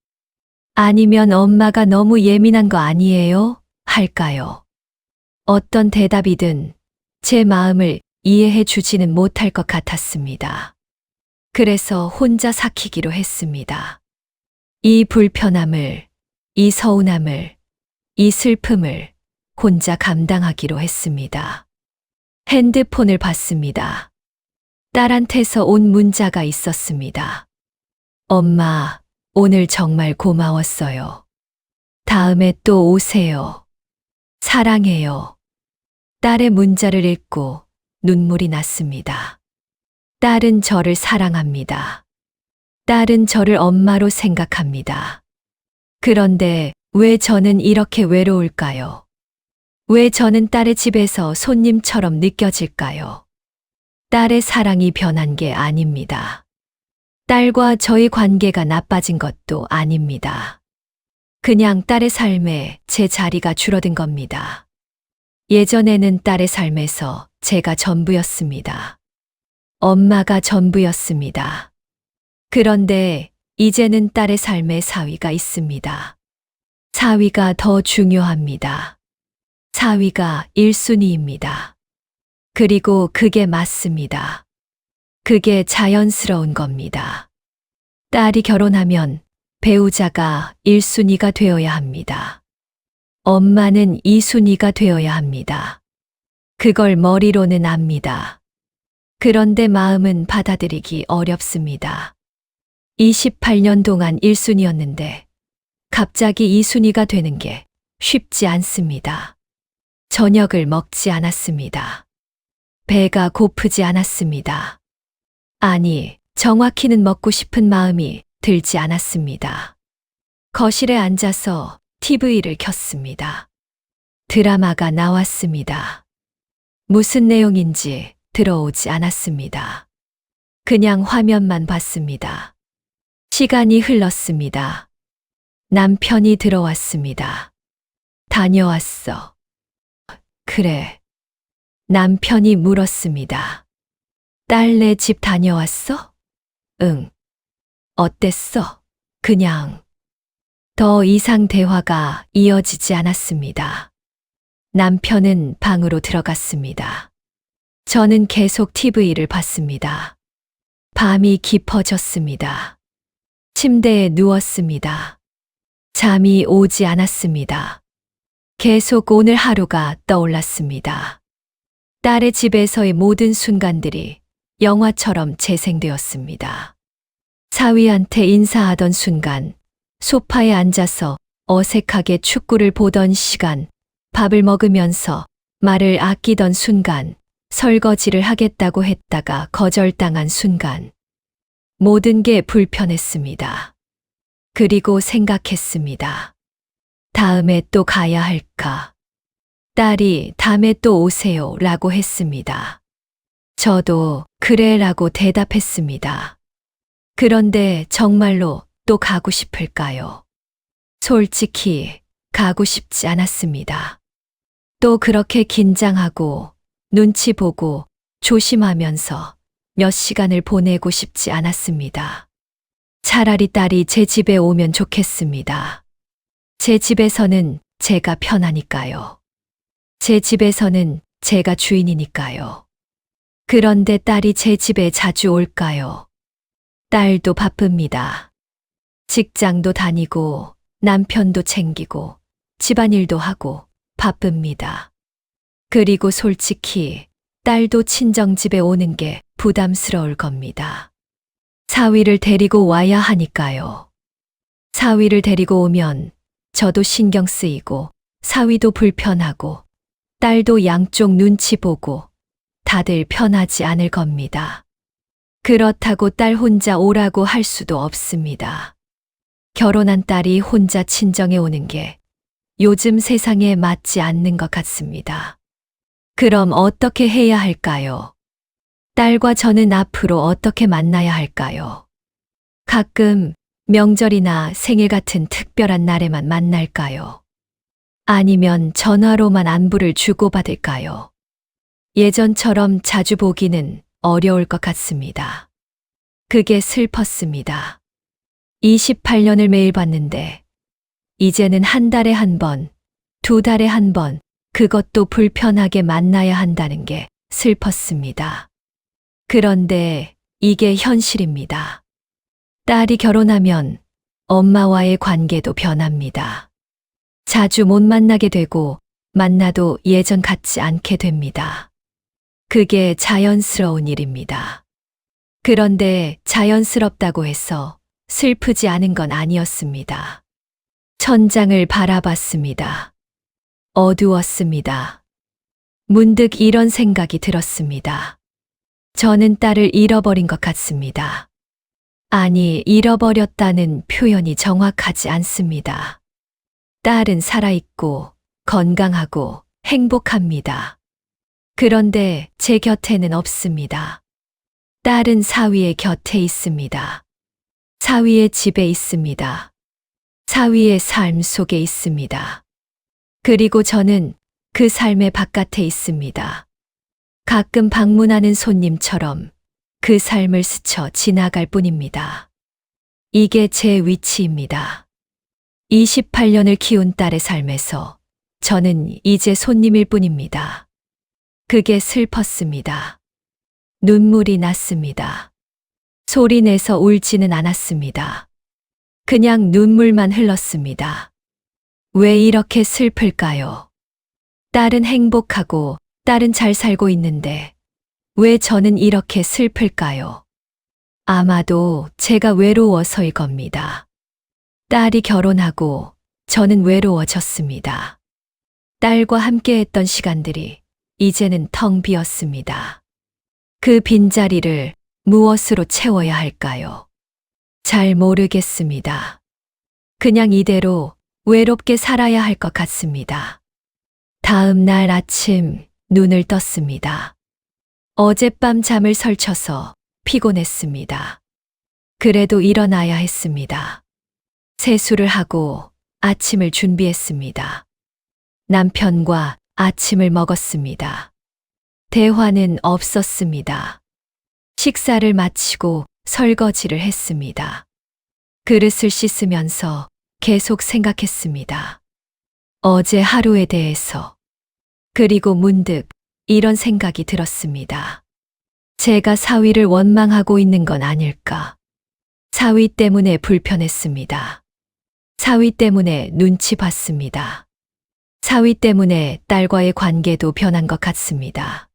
아니면 엄마가 너무 예민한 거 아니에요? 할까요? 어떤 대답이든 제 마음을 이해해 주지는 못할 것 같았습니다. 그래서 혼자 삭히기로 했습니다. 이 불편함을, 이 서운함을, 이 슬픔을 혼자 감당하기로 했습니다. 핸드폰을 봤습니다. 딸한테서 온 문자가 있었습니다. 엄마, 오늘 정말 고마웠어요. 다음에 또 오세요. 사랑해요. 딸의 문자를 읽고 눈물이 났습니다. 딸은 저를 사랑합니다. 딸은 저를 엄마로 생각합니다. 그런데 왜 저는 이렇게 외로울까요? 왜 저는 딸의 집에서 손님처럼 느껴질까요? 딸의 사랑이 변한 게 아닙니다. 딸과 저의 관계가 나빠진 것도 아닙니다. 그냥 딸의 삶에 제 자리가 줄어든 겁니다. 예전에는 딸의 삶에서 제가 전부였습니다. 엄마가 전부였습니다. 그런데 이제는 딸의 삶에 사위가 있습니다. 사위가 더 중요합니다. 사위가 1순위입니다. 그리고 그게 맞습니다. 그게 자연스러운 겁니다. 딸이 결혼하면 배우자가 1순위가 되어야 합니다. 엄마는 2순위가 되어야 합니다. 그걸 머리로는 압니다. 그런데 마음은 받아들이기 어렵습니다. 28년 동안 1순위였는데 갑자기 2순위가 되는 게 쉽지 않습니다. 저녁을 먹지 않았습니다. 배가 고프지 않았습니다. 아니, 정확히는 먹고 싶은 마음이 들지 않았습니다. 거실에 앉아서 TV를 켰습니다. 드라마가 나왔습니다. 무슨 내용인지 들어오지 않았습니다. 그냥 화면만 봤습니다. 시간이 흘렀습니다. 남편이 들어왔습니다. 다녀왔어. 그래. 남편이 물었습니다. 딸네 집 다녀왔어? 응. 어땠어? 그냥. 더 이상 대화가 이어지지 않았습니다. 남편은 방으로 들어갔습니다. 저는 계속 TV를 봤습니다. 밤이 깊어졌습니다. 침대에 누웠습니다. 잠이 오지 않았습니다. 계속 오늘 하루가 떠올랐습니다. 딸의 집에서의 모든 순간들이 영화처럼 재생되었습니다. 사위한테 인사하던 순간, 소파에 앉아서 어색하게 축구를 보던 시간, 밥을 먹으면서 말을 아끼던 순간, 설거지를 하겠다고 했다가 거절당한 순간, 모든 게 불편했습니다. 그리고 생각했습니다. 다음에 또 가야 할까? 딸이 다음에 또 오세요 라고 했습니다. 저도 그래 라고 대답했습니다. 그런데 정말로 또 가고 싶을까요? 솔직히 가고 싶지 않았습니다. 또 그렇게 긴장하고 눈치 보고 조심하면서 몇 시간을 보내고 싶지 않았습니다. 차라리 딸이 제 집에 오면 좋겠습니다. 제 집에서는 제가 편하니까요. 제 집에서는 제가 주인이니까요. 그런데 딸이 제 집에 자주 올까요? 딸도 바쁩니다. 직장도 다니고 남편도 챙기고 집안일도 하고 바쁩니다. 그리고 솔직히 딸도 친정집에 오는 게 부담스러울 겁니다. 사위를 데리고 와야 하니까요. 사위를 데리고 오면 저도 신경 쓰이고 사위도 불편하고 딸도 양쪽 눈치 보고 다들 편하지 않을 겁니다. 그렇다고 딸 혼자 오라고 할 수도 없습니다. 결혼한 딸이 혼자 친정에 오는 게 요즘 세상에 맞지 않는 것 같습니다. 그럼 어떻게 해야 할까요? 딸과 저는 앞으로 어떻게 만나야 할까요? 가끔 명절이나 생일 같은 특별한 날에만 만날까요? 아니면 전화로만 안부를 주고받을까요? 예전처럼 자주 보기는 어려울 것 같습니다. 그게 슬펐습니다. 28년을 매일 봤는데, 이제는 한 달에 한 번, 두 달에 한 번, 그것도 불편하게 만나야 한다는 게 슬펐습니다. 그런데 이게 현실입니다. 딸이 결혼하면 엄마와의 관계도 변합니다. 자주 못 만나게 되고 만나도 예전 같지 않게 됩니다. 그게 자연스러운 일입니다. 그런데 자연스럽다고 해서 슬프지 않은 건 아니었습니다. 천장을 바라봤습니다. 어두웠습니다. 문득 이런 생각이 들었습니다. 저는 딸을 잃어버린 것 같습니다. 아니, 잃어버렸다는 표현이 정확하지 않습니다. 딸은 살아있고 건강하고 행복합니다. 그런데 제 곁에는 없습니다. 딸은 사위의 곁에 있습니다. 사위의 집에 있습니다. 사위의 삶 속에 있습니다. 그리고 저는 그 삶의 바깥에 있습니다. 가끔 방문하는 손님처럼 그 삶을 스쳐 지나갈 뿐입니다. 이게 제 위치입니다. 28년을 키운 딸의 삶에서 저는 이제 손님일 뿐입니다. 그게 슬펐습니다. 눈물이 났습니다. 소리 내서 울지는 않았습니다. 그냥 눈물만 흘렀습니다. 왜 이렇게 슬플까요? 딸은 행복하고 딸은 잘 살고 있는데 왜 저는 이렇게 슬플까요? 아마도 제가 외로워서일 겁니다. 딸이 결혼하고 저는 외로워졌습니다. 딸과 함께했던 시간들이 이제는 텅 비었습니다. 그 빈자리를 무엇으로 채워야 할까요? 잘 모르겠습니다. 그냥 이대로 외롭게 살아야 할 것 같습니다. 다음 날 아침 눈을 떴습니다. 어젯밤 잠을 설쳐서 피곤했습니다. 그래도 일어나야 했습니다. 세수를 하고 아침을 준비했습니다. 남편과 아침을 먹었습니다. 대화는 없었습니다. 식사를 마치고 설거지를 했습니다. 그릇을 씻으면서 계속 생각했습니다. 어제 하루에 대해서. 그리고 문득 이런 생각이 들었습니다. 제가 사위를 원망하고 있는 건 아닐까. 사위 때문에 불편했습니다. 사위 때문에 눈치 봤습니다. 사위 때문에 딸과의 관계도 변한 것 같습니다.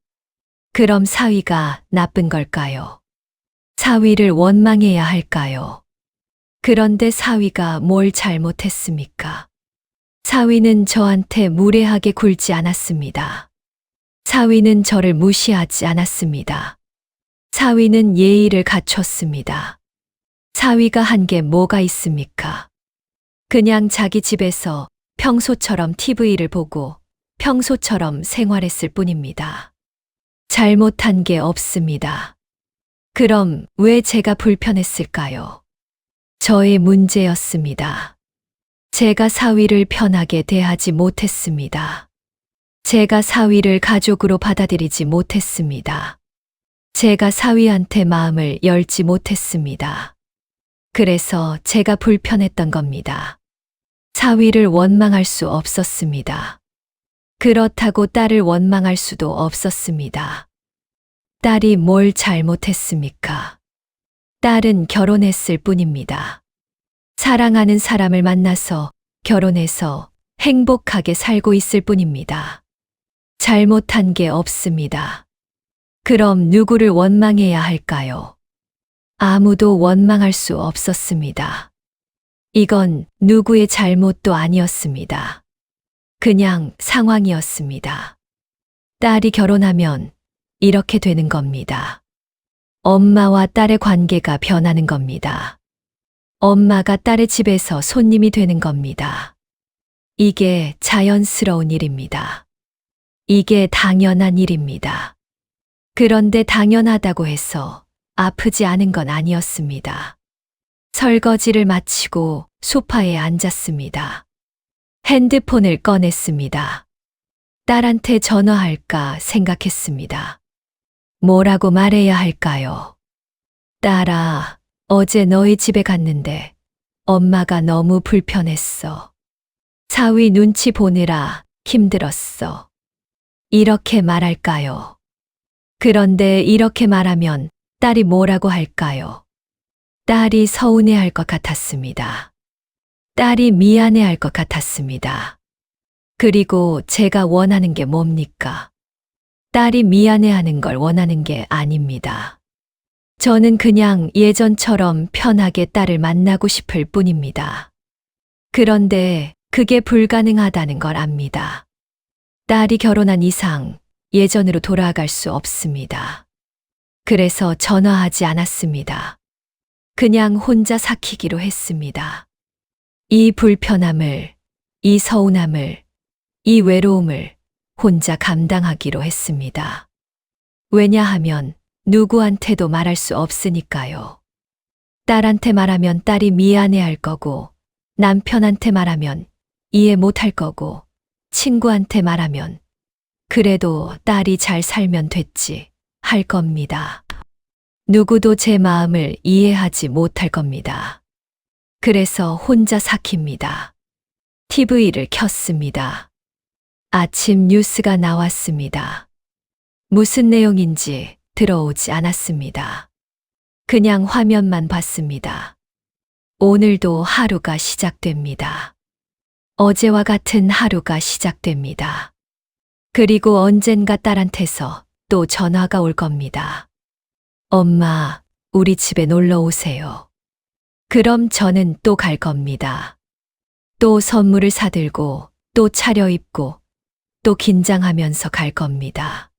그럼 사위가 나쁜 걸까요? 사위를 원망해야 할까요? 그런데 사위가 뭘 잘못했습니까? 사위는 저한테 무례하게 굴지 않았습니다. 사위는 저를 무시하지 않았습니다. 사위는 예의를 갖췄습니다. 사위가 한 게 뭐가 있습니까? 그냥 자기 집에서 평소처럼 TV를 보고 평소처럼 생활했을 뿐입니다. 잘못한 게 없습니다. 그럼 왜 제가 불편했을까요? 저의 문제였습니다. 제가 사위를 편하게 대하지 못했습니다. 제가 사위를 가족으로 받아들이지 못했습니다. 제가 사위한테 마음을 열지 못했습니다. 그래서 제가 불편했던 겁니다. 사위를 원망할 수 없었습니다. 그렇다고 딸을 원망할 수도 없었습니다. 딸이 뭘 잘못했습니까? 딸은 결혼했을 뿐입니다. 사랑하는 사람을 만나서 결혼해서 행복하게 살고 있을 뿐입니다. 잘못한 게 없습니다. 그럼 누구를 원망해야 할까요? 아무도 원망할 수 없었습니다. 이건 누구의 잘못도 아니었습니다. 그냥 상황이었습니다. 딸이 결혼하면 이렇게 되는 겁니다. 엄마와 딸의 관계가 변하는 겁니다. 엄마가 딸의 집에서 손님이 되는 겁니다. 이게 자연스러운 일입니다. 이게 당연한 일입니다. 그런데 당연하다고 해서 아프지 않은 건 아니었습니다. 설거지를 마치고 소파에 앉았습니다. 핸드폰을 꺼냈습니다. 딸한테 전화할까 생각했습니다. 뭐라고 말해야 할까요? 딸아, 어제 너희 집에 갔는데 엄마가 너무 불편했어. 사위 눈치 보느라 힘들었어. 이렇게 말할까요? 그런데 이렇게 말하면 딸이 뭐라고 할까요? 딸이 서운해할 것 같았습니다. 딸이 미안해할 것 같았습니다. 그리고 제가 원하는 게 뭡니까? 딸이 미안해하는 걸 원하는 게 아닙니다. 저는 그냥 예전처럼 편하게 딸을 만나고 싶을 뿐입니다. 그런데 그게 불가능하다는 걸 압니다. 딸이 결혼한 이상 예전으로 돌아갈 수 없습니다. 그래서 전화하지 않았습니다. 그냥 혼자 삭히기로 했습니다. 이 불편함을, 이 서운함을, 이 외로움을 혼자 감당하기로 했습니다. 왜냐하면 누구한테도 말할 수 없으니까요. 딸한테 말하면 딸이 미안해할 거고, 남편한테 말하면 이해 못할 거고, 친구한테 말하면 그래도 딸이 잘 살면 됐지 할 겁니다. 누구도 제 마음을 이해하지 못할 겁니다. 그래서 혼자 삭힙니다. TV를 켰습니다. 아침 뉴스가 나왔습니다. 무슨 내용인지 들어오지 않았습니다. 그냥 화면만 봤습니다. 오늘도 하루가 시작됩니다. 어제와 같은 하루가 시작됩니다. 그리고 언젠가 딸한테서 또 전화가 올 겁니다. 엄마, 우리 집에 놀러 오세요. 그럼 저는 또 갈 겁니다. 또 선물을 사들고, 또 차려입고, 또 긴장하면서 갈 겁니다.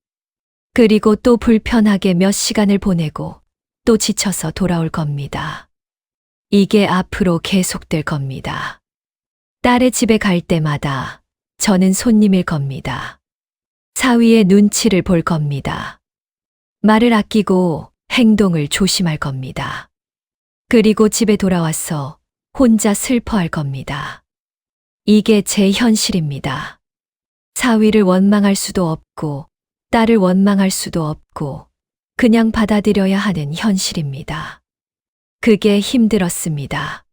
그리고 또 불편하게 몇 시간을 보내고, 또 지쳐서 돌아올 겁니다. 이게 앞으로 계속될 겁니다. 딸의 집에 갈 때마다 저는 손님일 겁니다. 사위의 눈치를 볼 겁니다. 말을 아끼고 행동을 조심할 겁니다. 그리고 집에 돌아와서 혼자 슬퍼할 겁니다. 이게 제 현실입니다. 사위를 원망할 수도 없고, 딸을 원망할 수도 없고, 그냥 받아들여야 하는 현실입니다. 그게 힘들었습니다.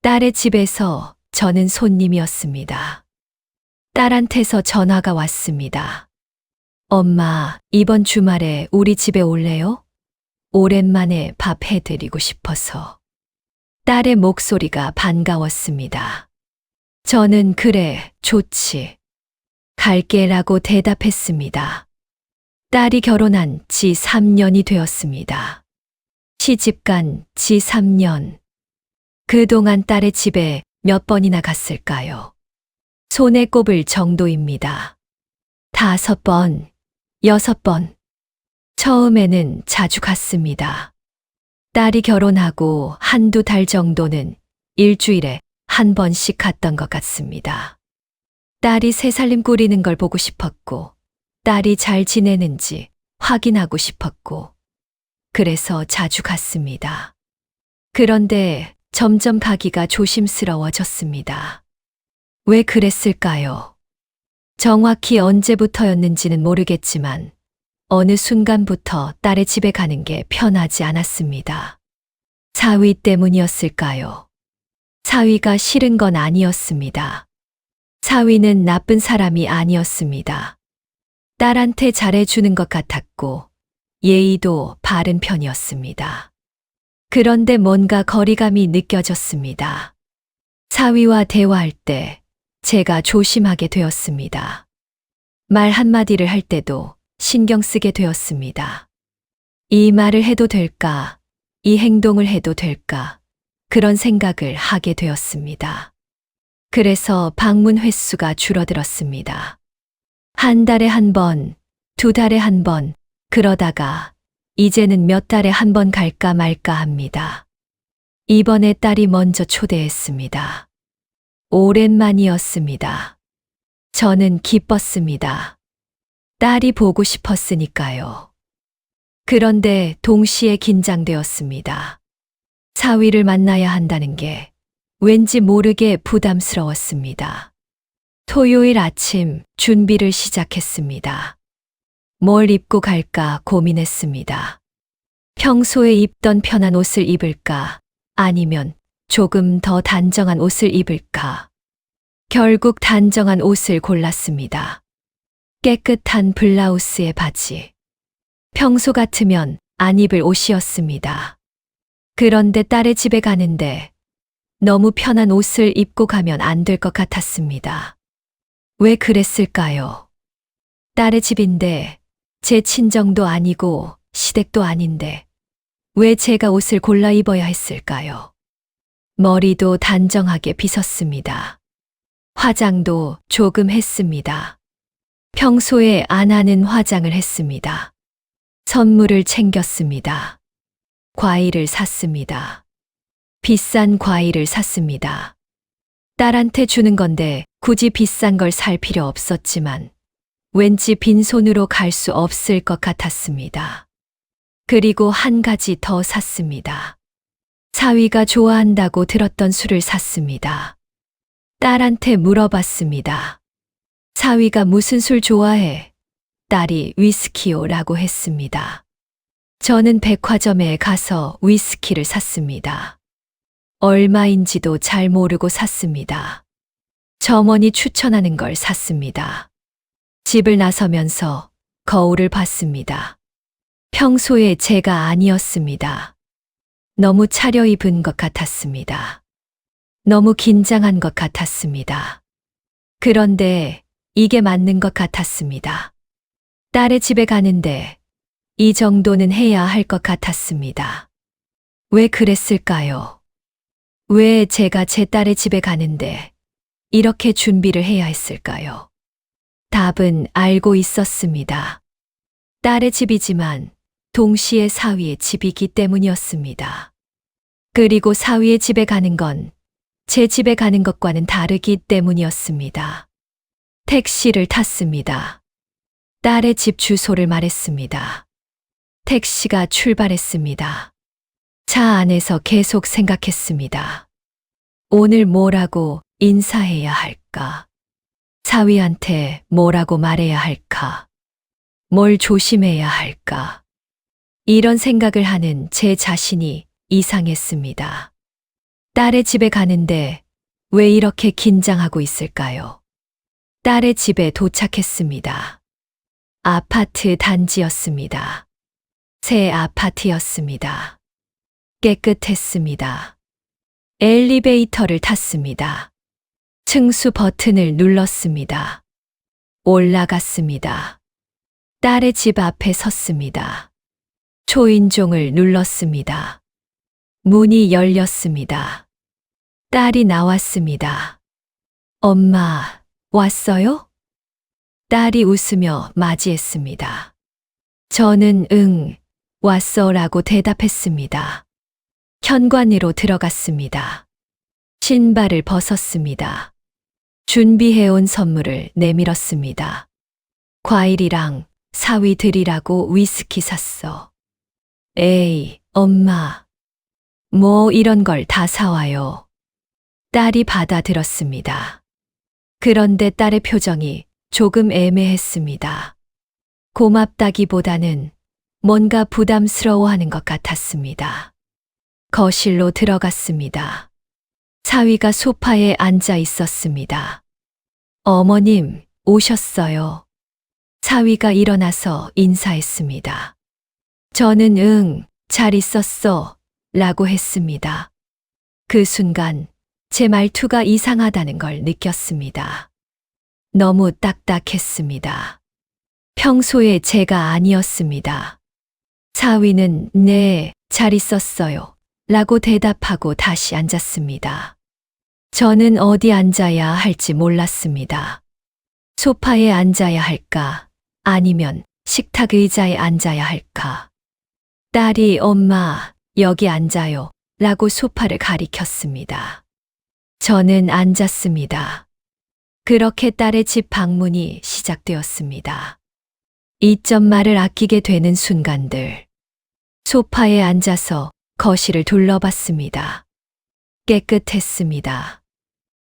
딸의 집에서 저는 손님이었습니다. 딸한테서 전화가 왔습니다. 엄마, 이번 주말에 우리 집에 올래요? 오랜만에 밥 해드리고 싶어서. 딸의 목소리가 반가웠습니다. 저는 그래, 좋지. 갈게라고 대답했습니다. 딸이 결혼한 지 3년이 되었습니다. 시집간 지 3년. 그동안 딸의 집에 몇 번이나 갔을까요? 손에 꼽을 정도입니다. 5번, 6번. 처음에는 자주 갔습니다. 딸이 결혼하고 한두 달 정도는 일주일에 한 번씩 갔던 것 같습니다. 딸이 새살림 꾸리는 걸 보고 싶었고, 딸이 잘 지내는지 확인하고 싶었고, 그래서 자주 갔습니다. 그런데 점점 가기가 조심스러워졌습니다. 왜 그랬을까요? 정확히 언제부터였는지는 모르겠지만, 어느 순간부터 딸의 집에 가는 게 편하지 않았습니다. 사위 때문이었을까요? 사위가 싫은 건 아니었습니다. 사위는 나쁜 사람이 아니었습니다. 딸한테 잘해주는 것 같았고, 예의도 바른 편이었습니다. 그런데 뭔가 거리감이 느껴졌습니다. 사위와 대화할 때 제가 조심하게 되었습니다. 말 한마디를 할 때도 신경 쓰게 되었습니다. 이 말을 해도 될까? 이 행동을 해도 될까? 그런 생각을 하게 되었습니다. 그래서 방문 횟수가 줄어들었습니다. 한 달에 한 번, 2달에 한 번, 그러다가 이제는 몇 달에 한 번 갈까 말까 합니다. 이번에 딸이 먼저 초대했습니다. 오랜만이었습니다. 저는 기뻤습니다. 딸이 보고 싶었으니까요. 그런데 동시에 긴장되었습니다. 사위를 만나야 한다는 게 왠지 모르게 부담스러웠습니다. 토요일 아침 준비를 시작했습니다. 뭘 입고 갈까 고민했습니다. 평소에 입던 편한 옷을 입을까? 아니면 조금 더 단정한 옷을 입을까? 결국 단정한 옷을 골랐습니다. 깨끗한 블라우스에 바지. 평소 같으면 안 입을 옷이었습니다. 그런데 딸의 집에 가는데 너무 편한 옷을 입고 가면 안 될 것 같았습니다. 왜 그랬을까요? 딸의 집인데 제 친정도 아니고 시댁도 아닌데 왜 제가 옷을 골라 입어야 했을까요? 머리도 단정하게 빗었습니다. 화장도 조금 했습니다. 평소에 안 하는 화장을 했습니다. 선물을 챙겼습니다. 과일을 샀습니다. 비싼 과일을 샀습니다. 딸한테 주는 건데 굳이 비싼 걸 살 필요 없었지만 왠지 빈손으로 갈 수 없을 것 같았습니다. 그리고 한 가지 더 샀습니다. 사위가 좋아한다고 들었던 술을 샀습니다. 딸한테 물어봤습니다. 사위가 무슨 술 좋아해? 딸이 위스키요라고 했습니다. 저는 백화점에 가서 위스키를 샀습니다. 얼마인지도 잘 모르고 샀습니다. 점원이 추천하는 걸 샀습니다. 집을 나서면서 거울을 봤습니다. 평소에 제가 아니었습니다. 너무 차려입은 것 같았습니다. 너무 긴장한 것 같았습니다. 그런데 이게 맞는 것 같았습니다. 딸의 집에 가는데 이 정도는 해야 할 것 같았습니다. 왜 그랬을까요? 왜 제가 제 딸의 집에 가는데 이렇게 준비를 해야 했을까요? 답은 알고 있었습니다. 딸의 집이지만 동시에 사위의 집이기 때문이었습니다. 그리고 사위의 집에 가는 건 제 집에 가는 것과는 다르기 때문이었습니다. 택시를 탔습니다. 딸의 집 주소를 말했습니다. 택시가 출발했습니다. 차 안에서 계속 생각했습니다. 오늘 뭐라고 인사해야 할까? 사위한테 뭐라고 말해야 할까? 뭘 조심해야 할까? 이런 생각을 하는 제 자신이 이상했습니다. 딸의 집에 가는데 왜 이렇게 긴장하고 있을까요? 딸의 집에 도착했습니다. 아파트 단지였습니다. 새 아파트였습니다. 깨끗했습니다. 엘리베이터를 탔습니다. 층수 버튼을 눌렀습니다. 올라갔습니다. 딸의 집 앞에 섰습니다. 초인종을 눌렀습니다. 문이 열렸습니다. 딸이 나왔습니다. 엄마, 왔어요? 딸이 웃으며 맞이했습니다. 저는 응, 왔어라고 대답했습니다. 현관으로 들어갔습니다. 신발을 벗었습니다. 준비해온 선물을 내밀었습니다. 과일이랑 사위 드리라고 위스키 샀어. 에이, 엄마. 뭐 이런 걸 다 사와요. 딸이 받아들었습니다. 그런데 딸의 표정이 조금 애매했습니다. 고맙다기보다는 뭔가 부담스러워하는 것 같았습니다. 거실로 들어갔습니다. 사위가 소파에 앉아 있었습니다. 어머님, 오셨어요. 사위가 일어나서 인사했습니다. 저는 응, 잘 있었어, 라고 했습니다. 그 순간 제 말투가 이상하다는 걸 느꼈습니다. 너무 딱딱했습니다. 평소에 제가 아니었습니다. 사위는 네, 잘 있었어요, 라고 대답하고 다시 앉았습니다. 저는 어디 앉아야 할지 몰랐습니다. 소파에 앉아야 할까, 아니면 식탁 의자에 앉아야 할까. 딸이 엄마, 여기 앉아요, 라고 소파를 가리켰습니다. 저는 앉았습니다. 그렇게 딸의 집 방문이 시작되었습니다. 이점말을 아끼게 되는 순간들. 소파에 앉아서 거실을 둘러봤습니다. 깨끗했습니다.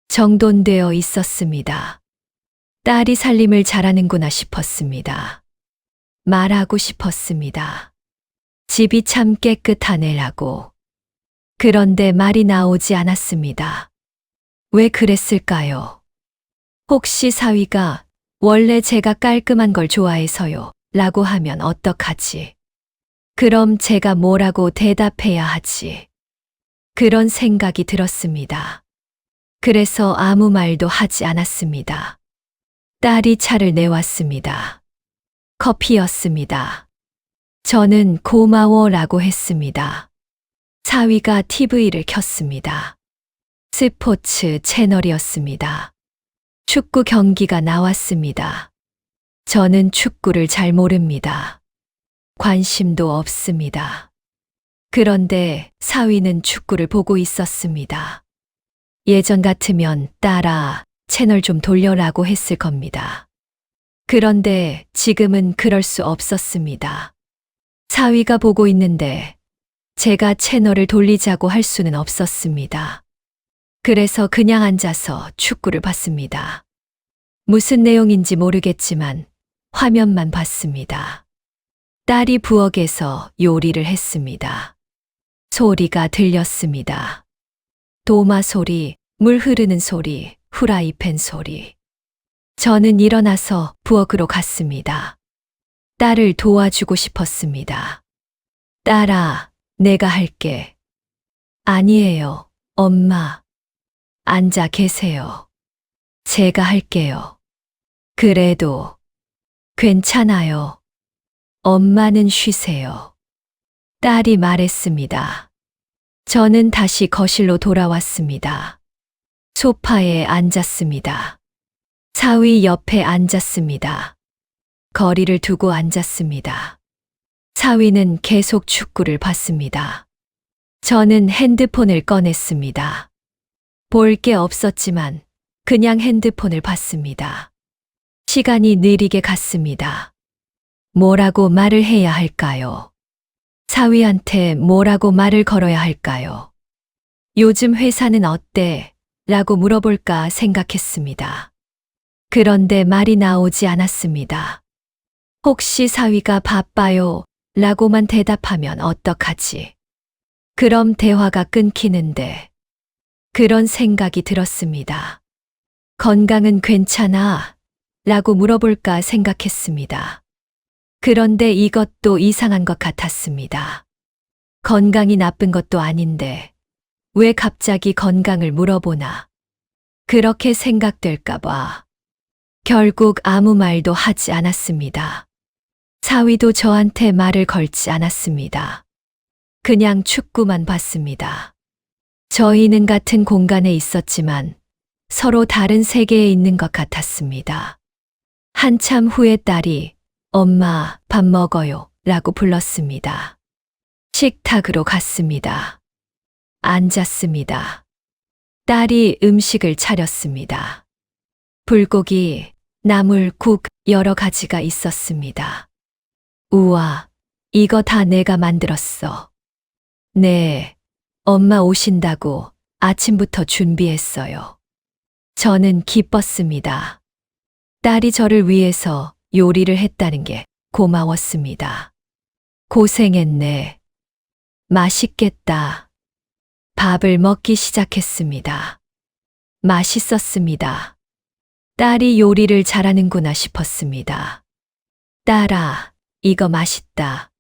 정돈되어 있었습니다. 딸이 살림을 잘하는구나 싶었습니다. 말하고 싶었습니다. 집이 참 깨끗하네라고. 그런데 말이 나오지 않았습니다. 왜 그랬을까요? 혹시 사위가 원래 제가 깔끔한 걸 좋아해서요, 라고 하면 어떡하지? 그럼 제가 뭐라고 대답해야 하지? 그런 생각이 들었습니다. 그래서 아무 말도 하지 않았습니다. 딸이 차를 내왔습니다. 커피였습니다. 저는 고마워라고 했습니다. 사위가 TV를 켰습니다. 스포츠 채널이었습니다. 축구 경기가 나왔습니다. 저는 축구를 잘 모릅니다. 관심도 없습니다. 그런데 사위는 축구를 보고 있었습니다. 예전 같으면 딸아, 채널 좀 돌려라고 했을 겁니다. 그런데 지금은 그럴 수 없었습니다. 사위가 보고 있는데 제가 채널을 돌리자고 할 수는 없었습니다. 그래서 그냥 앉아서 축구를 봤습니다. 무슨 내용인지 모르겠지만 화면만 봤습니다. 딸이 부엌에서 요리를 했습니다. 소리가 들렸습니다. 도마 소리, 물 흐르는 소리, 후라이팬 소리. 저는 일어나서 부엌으로 갔습니다. 딸을 도와주고 싶었습니다. 딸아, 내가 할게. 아니에요, 엄마. 앉아 계세요. 제가 할게요. 그래도 괜찮아요. 엄마는 쉬세요. 딸이 말했습니다. 저는 다시 거실로 돌아왔습니다. 소파에 앉았습니다. 사위 옆에 앉았습니다. 거리를 두고 앉았습니다. 사위는 계속 축구를 봤습니다. 저는 핸드폰을 꺼냈습니다. 볼 게 없었지만 그냥 핸드폰을 봤습니다. 시간이 느리게 갔습니다. 뭐라고 말을 해야 할까요? 사위한테 뭐라고 말을 걸어야 할까요? 요즘 회사는 어때? 라고 물어볼까 생각했습니다. 그런데 말이 나오지 않았습니다. 혹시 사위가 바빠요? 라고만 대답하면 어떡하지? 그럼 대화가 끊기는데 그런 생각이 들었습니다. 건강은 괜찮아? 라고 물어볼까 생각했습니다. 그런데 이것도 이상한 것 같았습니다. 건강이 나쁜 것도 아닌데 왜 갑자기 건강을 물어보나? 그렇게 생각될까봐 결국 아무 말도 하지 않았습니다. 사위도 저한테 말을 걸지 않았습니다. 그냥 축구만 봤습니다. 저희는 같은 공간에 있었지만 서로 다른 세계에 있는 것 같았습니다. 한참 후에 딸이 엄마 밥 먹어요 라고 불렀습니다. 식탁으로 갔습니다. 앉았습니다. 딸이 음식을 차렸습니다. 불고기, 나물, 국 여러 가지가 있었습니다. 우와, 이거 다 내가 만들었어. 네, 엄마 오신다고 아침부터 준비했어요. 저는 기뻤습니다. 딸이 저를 위해서 요리를 했다는 게 고마웠습니다. 고생했네. 맛있겠다. 밥을 먹기 시작했습니다. 맛있었습니다. 딸이 요리를 잘하는구나 싶었습니다. 딸아, 이거 맛있다.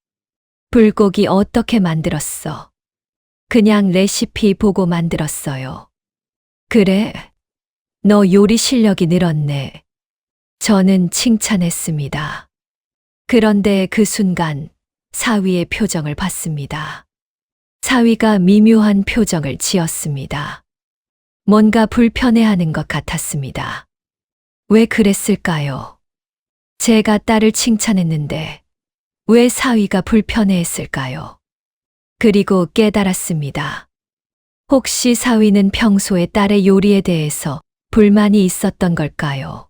불고기 어떻게 만들었어? 그냥 레시피 보고 만들었어요. 그래? 너 요리 실력이 늘었네. 저는 칭찬했습니다. 그런데 그 순간 사위의 표정을 봤습니다. 사위가 미묘한 표정을 지었습니다. 뭔가 불편해하는 것 같았습니다. 왜 그랬을까요? 제가 딸을 칭찬했는데 왜 사위가 불편해했을까요? 그리고 깨달았습니다. 혹시 사위는 평소에 딸의 요리에 대해서 불만이 있었던 걸까요?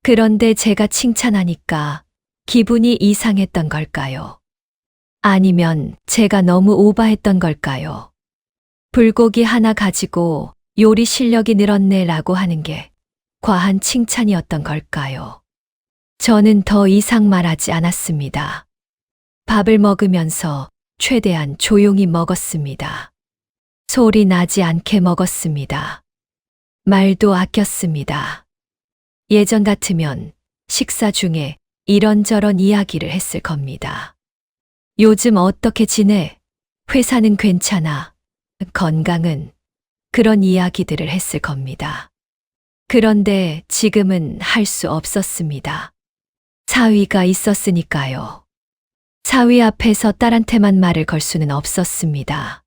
그런데 제가 칭찬하니까 기분이 이상했던 걸까요? 아니면 제가 너무 오바했던 걸까요? 불고기 하나 가지고 요리 실력이 늘었네라고 하는 게 과한 칭찬이었던 걸까요? 저는 더 이상 말하지 않았습니다. 밥을 먹으면서 최대한 조용히 먹었습니다. 소리 나지 않게 먹었습니다. 말도 아꼈습니다. 예전 같으면 식사 중에 이런저런 이야기를 했을 겁니다. 요즘 어떻게 지내? 회사는 괜찮아? 건강은? 그런 이야기들을 했을 겁니다. 그런데 지금은 할 수 없었습니다. 사위가 있었으니까요. 사위 앞에서 딸한테만 말을 걸 수는 없었습니다.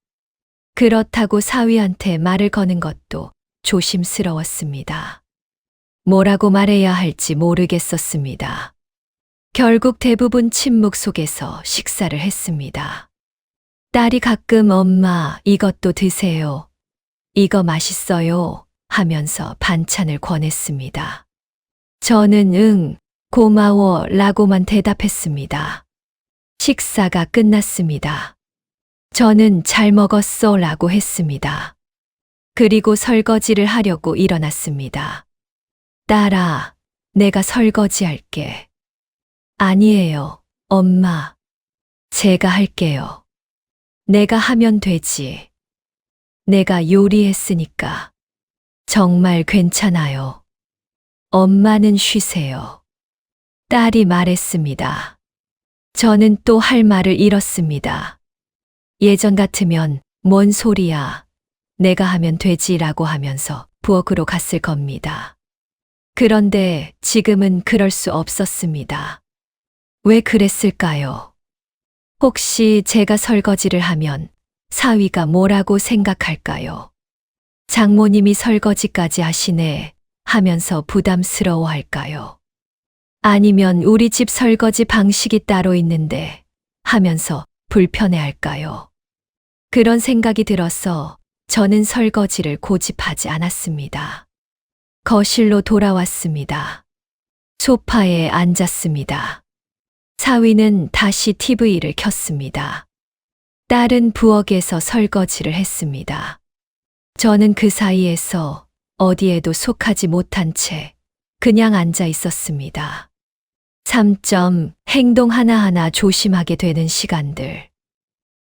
그렇다고 사위한테 말을 거는 것도 조심스러웠습니다. 뭐라고 말해야 할지 모르겠었습니다. 결국 대부분 침묵 속에서 식사를 했습니다. 딸이 가끔 엄마 이것도 드세요. 이거 맛있어요. 하면서 반찬을 권했습니다. 저는 응, 고마워 라고만 대답했습니다. 식사가 끝났습니다. 저는 잘 먹었어 라고 했습니다. 그리고 설거지를 하려고 일어났습니다. 딸아, 내가 설거지 할게. 아니에요, 엄마. 제가 할게요. 내가 하면 되지. 내가 요리했으니까. 정말 괜찮아요. 엄마는 쉬세요. 딸이 말했습니다. 저는 또 할 말을 잃었습니다. 예전 같으면 뭔 소리야. 내가 하면 되지라고 하면서 부엌으로 갔을 겁니다. 그런데 지금은 그럴 수 없었습니다. 왜 그랬을까요? 혹시 제가 설거지를 하면 사위가 뭐라고 생각할까요? 장모님이 설거지까지 하시네 하면서 부담스러워할까요? 아니면 우리 집 설거지 방식이 따로 있는데 하면서 불편해할까요? 그런 생각이 들어서 저는 설거지를 고집하지 않았습니다. 거실로 돌아왔습니다. 소파에 앉았습니다. 사위는 다시 TV를 켰습니다. 딸은 부엌에서 설거지를 했습니다. 저는 그 사이에서 어디에도 속하지 못한 채 그냥 앉아 있었습니다. 3점 행동 하나하나 조심하게 되는 시간들.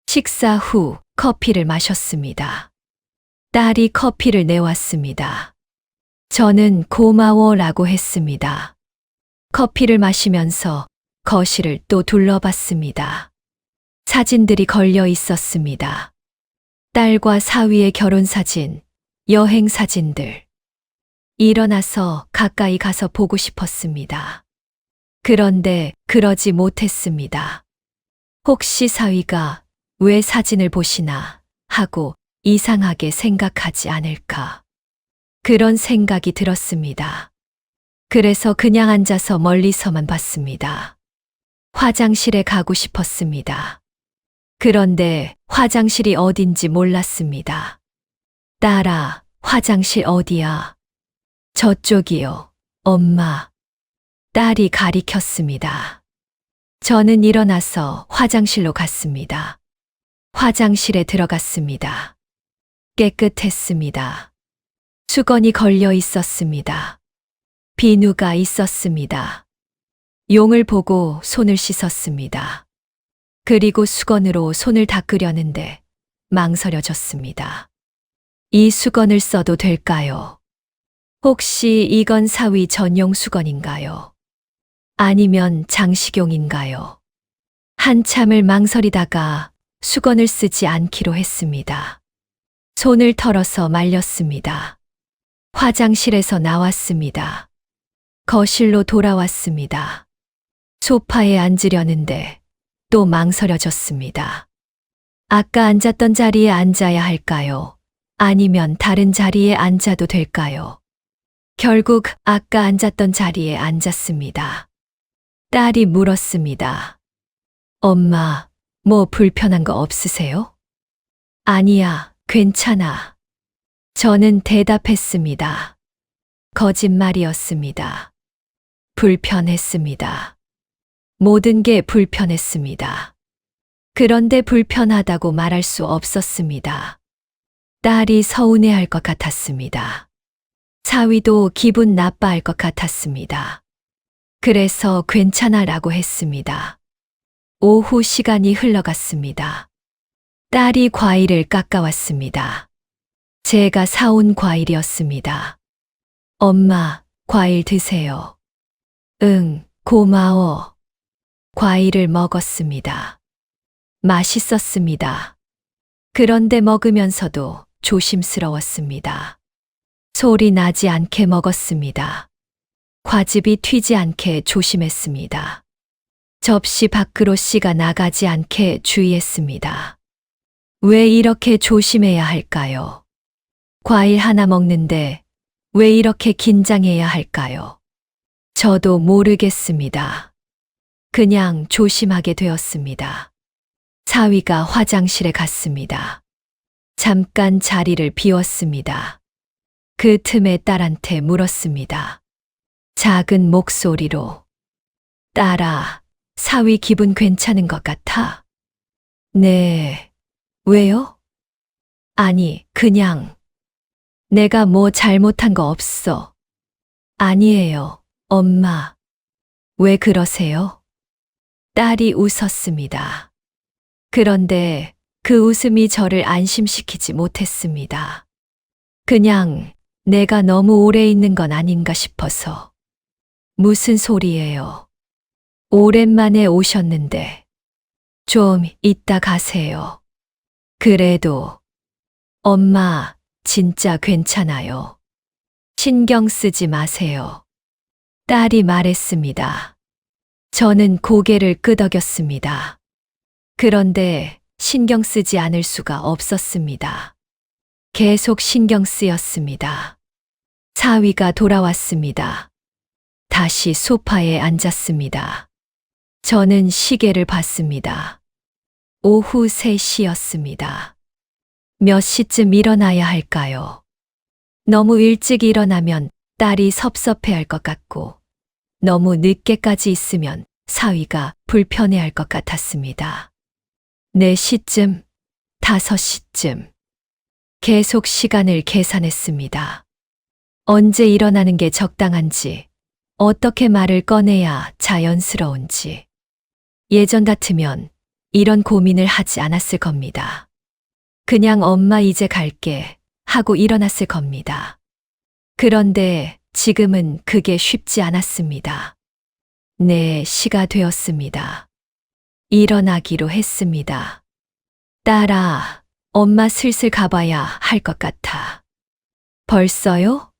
식사 후 커피를 마셨습니다. 딸이 커피를 내왔습니다. 저는 고마워라고 했습니다. 커피를 마시면서 거실을 또 둘러봤습니다. 사진들이 걸려 있었습니다. 딸과 사위의 결혼 사진, 여행 사진들. 일어나서 가까이 가서 보고 싶었습니다. 그런데 그러지 못했습니다. 혹시 사위가 왜 사진을 보시나 하고 이상하게 생각하지 않을까. 그런 생각이 들었습니다. 그래서 그냥 앉아서 멀리서만 봤습니다. 화장실에 가고 싶었습니다. 그런데 화장실이 어딘지 몰랐습니다. 딸아, 화장실 어디야? 저쪽이요, 엄마. 딸이 가리켰습니다. 저는 일어나서 화장실로 갔습니다. 화장실에 들어갔습니다. 깨끗했습니다. 수건이 걸려 있었습니다. 비누가 있었습니다. 용을 보고 손을 씻었습니다. 그리고 수건으로 손을 닦으려는데 망설여졌습니다. 이 수건을 써도 될까요? 혹시 이건 사위 전용 수건인가요? 아니면 장식용인가요? 한참을 망설이다가 수건을 쓰지 않기로 했습니다. 손을 털어서 말렸습니다. 화장실에서 나왔습니다. 거실로 돌아왔습니다. 소파에 앉으려는데 또 망설여졌습니다. 아까 앉았던 자리에 앉아야 할까요? 아니면 다른 자리에 앉아도 될까요? 결국 아까 앉았던 자리에 앉았습니다. 딸이 물었습니다. 엄마, 뭐 불편한 거 없으세요? 아니야, 괜찮아. 저는 대답했습니다. 거짓말이었습니다. 불편했습니다. 모든 게 불편했습니다. 그런데 불편하다고 말할 수 없었습니다. 딸이 서운해할 것 같았습니다. 사위도 기분 나빠할 것 같았습니다. 그래서 괜찮아라고 했습니다. 오후 시간이 흘러갔습니다. 딸이 과일을 깎아왔습니다. 제가 사온 과일이었습니다. 엄마, 과일 드세요. 응, 고마워. 과일을 먹었습니다. 맛있었습니다. 그런데 먹으면서도 조심스러웠습니다. 소리 나지 않게 먹었습니다. 과즙이 튀지 않게 조심했습니다. 접시 밖으로 씨가 나가지 않게 주의했습니다. 왜 이렇게 조심해야 할까요? 과일 하나 먹는데 왜 이렇게 긴장해야 할까요? 저도 모르겠습니다. 그냥 조심하게 되었습니다. 사위가 화장실에 갔습니다. 잠깐 자리를 비웠습니다. 그 틈에 딸한테 물었습니다. 작은 목소리로. 딸아, 사위 기분 괜찮은 것 같아? 네. 왜요? 아니, 그냥. 내가 뭐 잘못한 거 없어. 아니에요, 엄마. 왜 그러세요? 딸이 웃었습니다. 그런데 그 웃음이 저를 안심시키지 못했습니다. 그냥 내가 너무 오래 있는 건 아닌가 싶어서. 무슨 소리예요? 오랜만에 오셨는데. 좀 이따 가세요. 그래도. 엄마, 진짜 괜찮아요. 신경 쓰지 마세요. 딸이 말했습니다. 저는 고개를 끄덕였습니다. 그런데 신경 쓰지 않을 수가 없었습니다. 계속 신경 쓰였습니다. 사위가 돌아왔습니다. 다시 소파에 앉았습니다. 저는 시계를 봤습니다. 오후 3시였습니다. 몇 시쯤 일어나야 할까요? 너무 일찍 일어나면 딸이 섭섭해할 것 같고, 너무 늦게까지 있으면 사위가 불편해할 것 같았습니다. 4시쯤, 5시쯤. 계속 시간을 계산했습니다. 언제 일어나는 게 적당한지 어떻게 말을 꺼내야 자연스러운지. 예전 같으면 이런 고민을 하지 않았을 겁니다. 그냥 엄마 이제 갈게 하고 일어났을 겁니다. 그런데 지금은 그게 쉽지 않았습니다. 네, 시가 되었습니다. 일어나기로 했습니다. 딸아, 엄마 슬슬 가봐야 할 것 같아. 벌써요?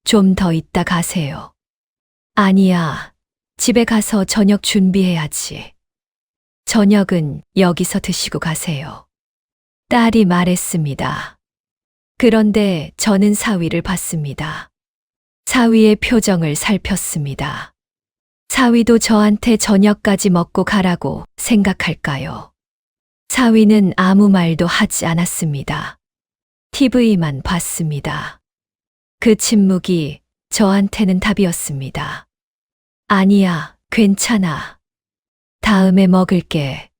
좀 더 있다 가세요. 아니야, 집에 가서 저녁 준비해야지. 저녁은 여기서 드시고 가세요. 딸이 말했습니다. 그런데 저는 사위를 봤습니다. 사위의 표정을 살폈습니다. 사위도 저한테 저녁까지 먹고 가라고 생각할까요? 사위는 아무 말도 하지 않았습니다. TV만 봤습니다. 그 침묵이 저한테는 답이었습니다. 아니야, 괜찮아. 다음에 먹을게.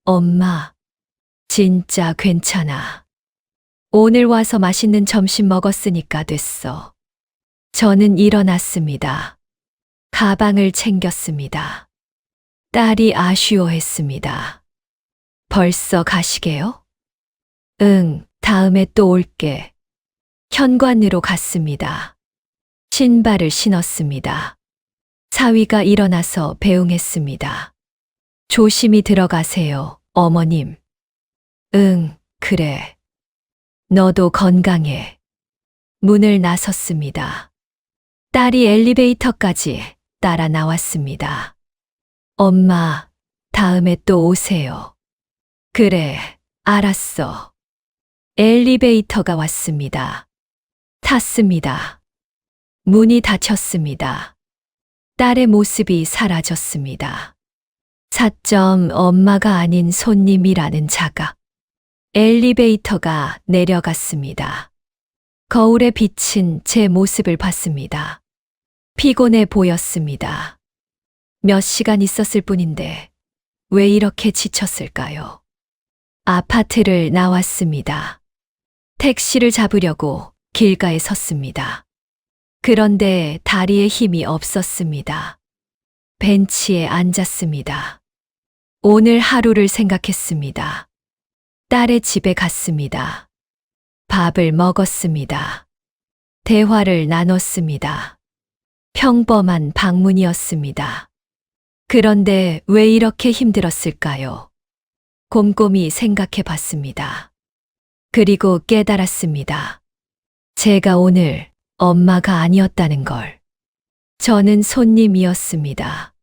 엄마, 진짜 괜찮아. 오늘 와서 맛있는 점심 먹었으니까 됐어. 저는 일어났습니다. 가방을 챙겼습니다. 딸이 아쉬워했습니다. 벌써 가시게요? 응, 다음에 또 올게. 현관으로 갔습니다. 신발을 신었습니다. 사위가 일어나서 배웅했습니다. 조심히 들어가세요, 어머님. 응, 그래. 너도 건강해. 문을 나섰습니다. 딸이 엘리베이터까지 따라 나왔습니다. 엄마, 다음에 또 오세요. 그래, 알았어. 엘리베이터가 왔습니다. 탔습니다. 문이 닫혔습니다. 딸의 모습이 사라졌습니다. 4점 엄마가 아닌 손님이라는 자각. 엘리베이터가 내려갔습니다. 거울에 비친 제 모습을 봤습니다. 피곤해 보였습니다. 몇 시간 있었을 뿐인데 왜 이렇게 지쳤을까요? 아파트를 나왔습니다. 택시를 잡으려고 길가에 섰습니다. 그런데 다리에 힘이 없었습니다. 벤치에 앉았습니다. 오늘 하루를 생각했습니다. 딸의 집에 갔습니다. 밥을 먹었습니다. 대화를 나눴습니다. 평범한 방문이었습니다. 그런데 왜 이렇게 힘들었을까요? 곰곰이 생각해 봤습니다. 그리고 깨달았습니다. 제가 오늘 엄마가 아니었다는 걸. 저는 손님이었습니다.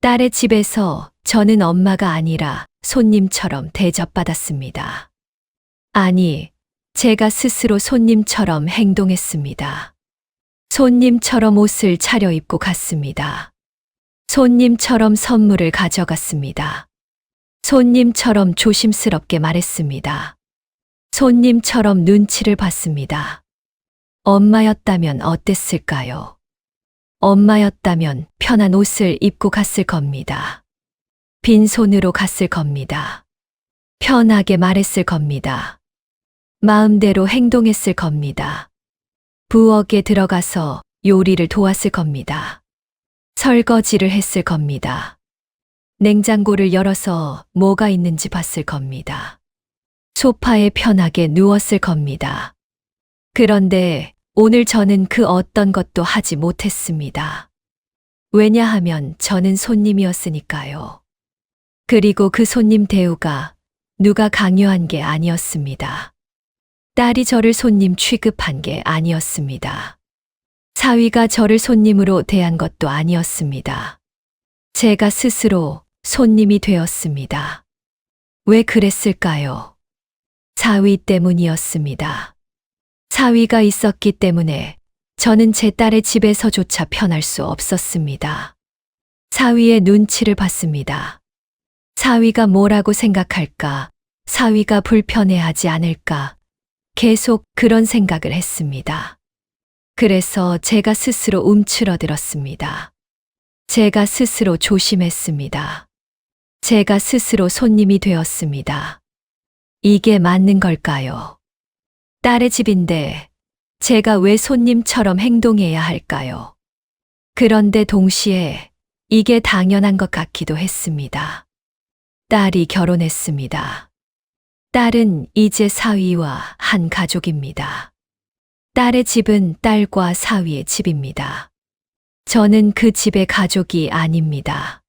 딸의 집에서 저는 엄마가 아니라 손님처럼 대접받았습니다. 아니, 제가 스스로 손님처럼 행동했습니다. 손님처럼 옷을 차려입고 갔습니다. 손님처럼 선물을 가져갔습니다. 손님처럼 조심스럽게 말했습니다. 손님처럼 눈치를 봤습니다. 엄마였다면 어땠을까요? 엄마였다면 편한 옷을 입고 갔을 겁니다. 빈손으로 갔을 겁니다. 편하게 말했을 겁니다. 마음대로 행동했을 겁니다. 부엌에 들어가서 요리를 도왔을 겁니다. 설거지를 했을 겁니다. 냉장고를 열어서 뭐가 있는지 봤을 겁니다. 소파에 편하게 누웠을 겁니다. 그런데 오늘 저는 그 어떤 것도 하지 못했습니다. 왜냐하면 저는 손님이었으니까요. 그리고 그 손님 대우가 누가 강요한 게 아니었습니다. 딸이 저를 손님 취급한 게 아니었습니다. 사위가 저를 손님으로 대한 것도 아니었습니다. 제가 스스로 손님이 되었습니다. 왜 그랬을까요? 사위 때문이었습니다. 사위가 있었기 때문에 저는 제 딸의 집에서조차 편할 수 없었습니다. 사위의 눈치를 봤습니다. 사위가 뭐라고 생각할까? 사위가 불편해하지 않을까? 계속 그런 생각을 했습니다. 그래서 제가 스스로 움츠러들었습니다. 제가 스스로 조심했습니다. 제가 스스로 손님이 되었습니다. 이게 맞는 걸까요? 딸의 집인데 제가 왜 손님처럼 행동해야 할까요? 그런데 동시에 이게 당연한 것 같기도 했습니다. 딸이 결혼했습니다. 딸은 이제 사위와 한 가족입니다. 딸의 집은 딸과 사위의 집입니다. 저는 그 집의 가족이 아닙니다.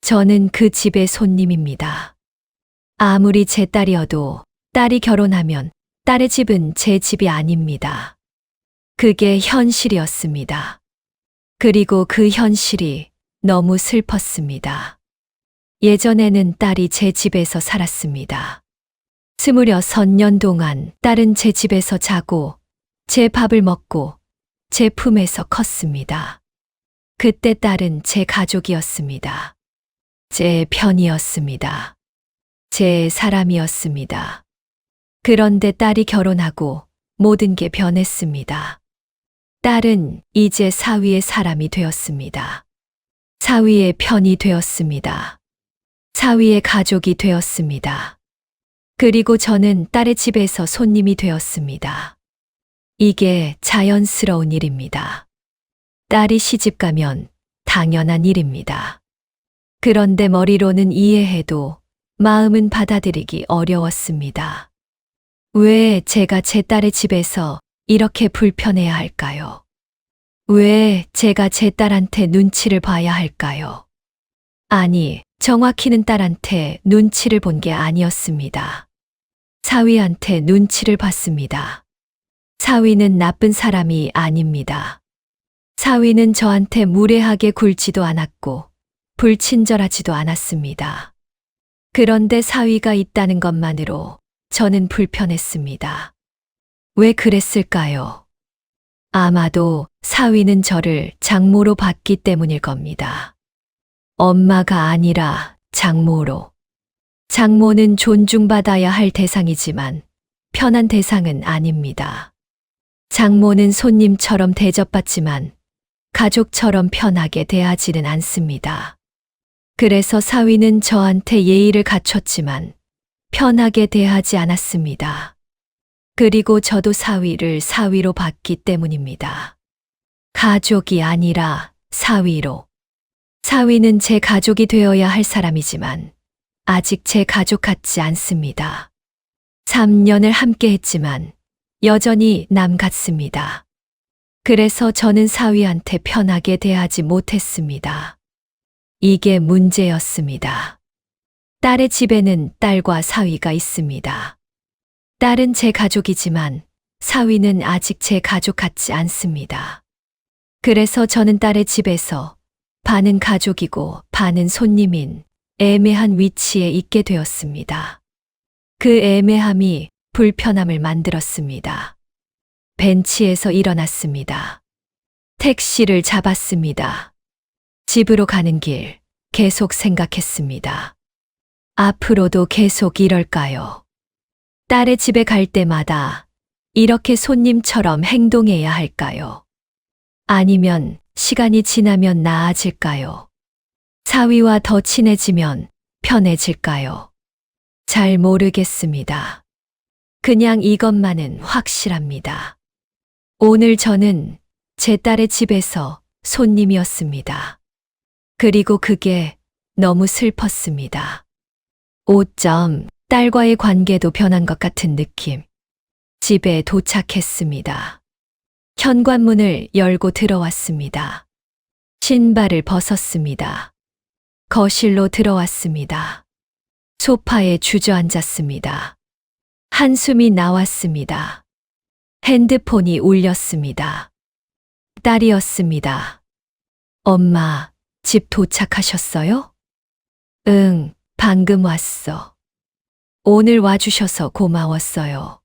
저는 그 집의 손님입니다. 아무리 제 딸이어도 딸이 결혼하면 딸의 집은 제 집이 아닙니다. 그게 현실이었습니다. 그리고 그 현실이 너무 슬펐습니다. 예전에는 딸이 제 집에서 살았습니다. 26년 동안 딸은 제 집에서 자고 제 밥을 먹고 제 품에서 컸습니다. 그때 딸은 제 가족이었습니다. 제 편이었습니다. 제 사람이었습니다. 그런데 딸이 결혼하고 모든 게 변했습니다. 딸은 이제 사위의 사람이 되었습니다. 사위의 편이 되었습니다. 사위의 가족이 되었습니다. 그리고 저는 딸의 집에서 손님이 되었습니다. 이게 자연스러운 일입니다. 딸이 시집가면 당연한 일입니다. 그런데 머리로는 이해해도 마음은 받아들이기 어려웠습니다. 왜 제가 제 딸의 집에서 이렇게 불편해야 할까요? 왜 제가 제 딸한테 눈치를 봐야 할까요? 아니, 정확히는 딸한테 눈치를 본 게 아니었습니다. 사위한테 눈치를 봤습니다. 사위는 나쁜 사람이 아닙니다. 사위는 저한테 무례하게 굴지도 않았고 불친절하지도 않았습니다. 그런데 사위가 있다는 것만으로 저는 불편했습니다. 왜 그랬을까요? 아마도 사위는 저를 장모로 봤기 때문일 겁니다. 엄마가 아니라 장모로. 장모는 존중받아야 할 대상이지만 편한 대상은 아닙니다. 장모는 손님처럼 대접받지만 가족처럼 편하게 대하지는 않습니다. 그래서 사위는 저한테 예의를 갖췄지만 편하게 대하지 않았습니다. 그리고 저도 사위를 사위로 봤기 때문입니다. 가족이 아니라 사위로. 사위는 제 가족이 되어야 할 사람이지만 아직 제 가족 같지 않습니다. 3년을 함께 했지만 여전히 남 같습니다. 그래서 저는 사위한테 편하게 대하지 못했습니다. 이게 문제였습니다. 딸의 집에는 딸과 사위가 있습니다. 딸은 제 가족이지만 사위는 아직 제 가족 같지 않습니다. 그래서 저는 딸의 집에서 반은 가족이고 반은 손님인 애매한 위치에 있게 되었습니다. 그 애매함이 불편함을 만들었습니다. 벤치에서 일어났습니다. 택시를 잡았습니다. 집으로 가는 길 계속 생각했습니다. 앞으로도 계속 이럴까요? 딸의 집에 갈 때마다 이렇게 손님처럼 행동해야 할까요? 아니면 시간이 지나면 나아질까요? 사위와 더 친해지면 편해질까요? 잘 모르겠습니다. 그냥 이것만은 확실합니다. 오늘 저는 제 딸의 집에서 손님이었습니다. 그리고 그게 너무 슬펐습니다. 딸과의 관계도 변한 것 같은 느낌. 집에 도착했습니다. 현관문을 열고 들어왔습니다. 신발을 벗었습니다. 거실로 들어왔습니다. 소파에 주저앉았습니다. 한숨이 나왔습니다. 핸드폰이 울렸습니다. 딸이었습니다. 엄마, 집 도착하셨어요? 응, 방금 왔어. 오늘 와주셔서 고마웠어요.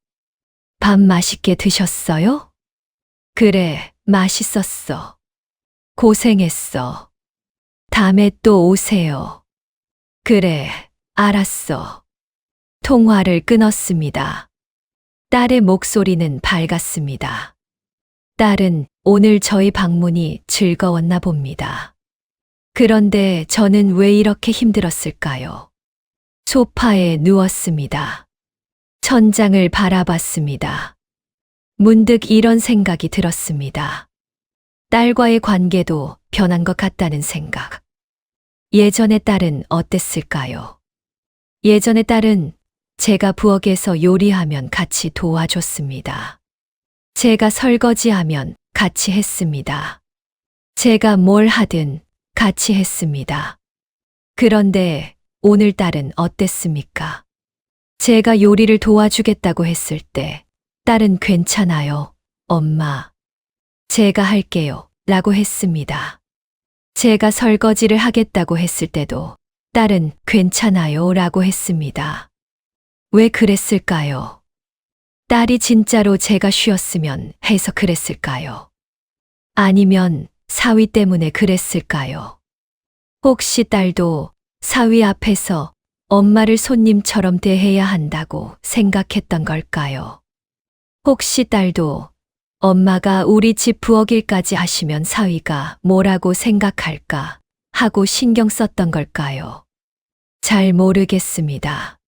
밥 맛있게 드셨어요? 그래, 맛있었어. 고생했어. 다음에 또 오세요. 그래, 알았어. 통화를 끊었습니다. 딸의 목소리는 밝았습니다. 딸은 오늘 저희 방문이 즐거웠나 봅니다. 그런데 저는 왜 이렇게 힘들었을까요? 소파에 누웠습니다. 천장을 바라봤습니다. 문득 이런 생각이 들었습니다. 딸과의 관계도 변한 것 같다는 생각. 예전의 딸은 어땠을까요? 예전의 딸은 제가 부엌에서 요리하면 같이 도와줬습니다. 제가 설거지하면 같이 했습니다. 제가 뭘 하든 같이 했습니다. 그런데 오늘 딸은 어땠습니까? 제가 요리를 도와주겠다고 했을 때 딸은 괜찮아요, 엄마. 제가 할게요, 라고 했습니다. 제가 설거지를 하겠다고 했을 때도 딸은 괜찮아요, 라고 했습니다. 왜 그랬을까요? 딸이 진짜로 제가 쉬었으면 해서 그랬을까요? 아니면 사위 때문에 그랬을까요? 혹시 딸도 사위 앞에서 엄마를 손님처럼 대해야 한다고 생각했던 걸까요? 혹시 딸도 엄마가 우리 집 부엌일까지 하시면 사위가 뭐라고 생각할까 하고 신경 썼던 걸까요? 잘 모르겠습니다.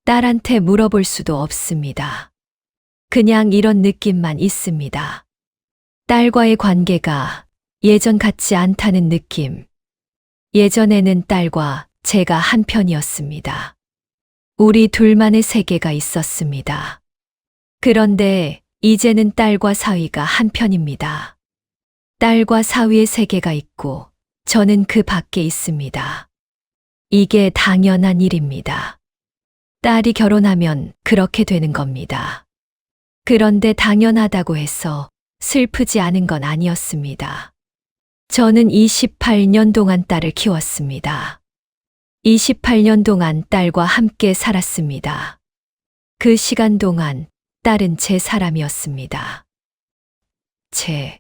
딸한테 물어볼 수도 없습니다. 그냥 이런 느낌만 있습니다. 딸과의 관계가 예전 같지 않다는 느낌. 예전에는 딸과 제가 한 편이었습니다. 우리 둘만의 세계가 있었습니다. 그런데 이제는 딸과 사위가 한 편입니다. 딸과 사위의 세계가 있고 저는 그 밖에 있습니다. 이게 당연한 일입니다. 딸이 결혼하면 그렇게 되는 겁니다. 그런데 당연하다고 해서 슬프지 않은 건 아니었습니다. 저는 28년 동안 딸을 키웠습니다. 28년 동안 딸과 함께 살았습니다. 그 시간 동안 딸은 제 사람이었습니다. 제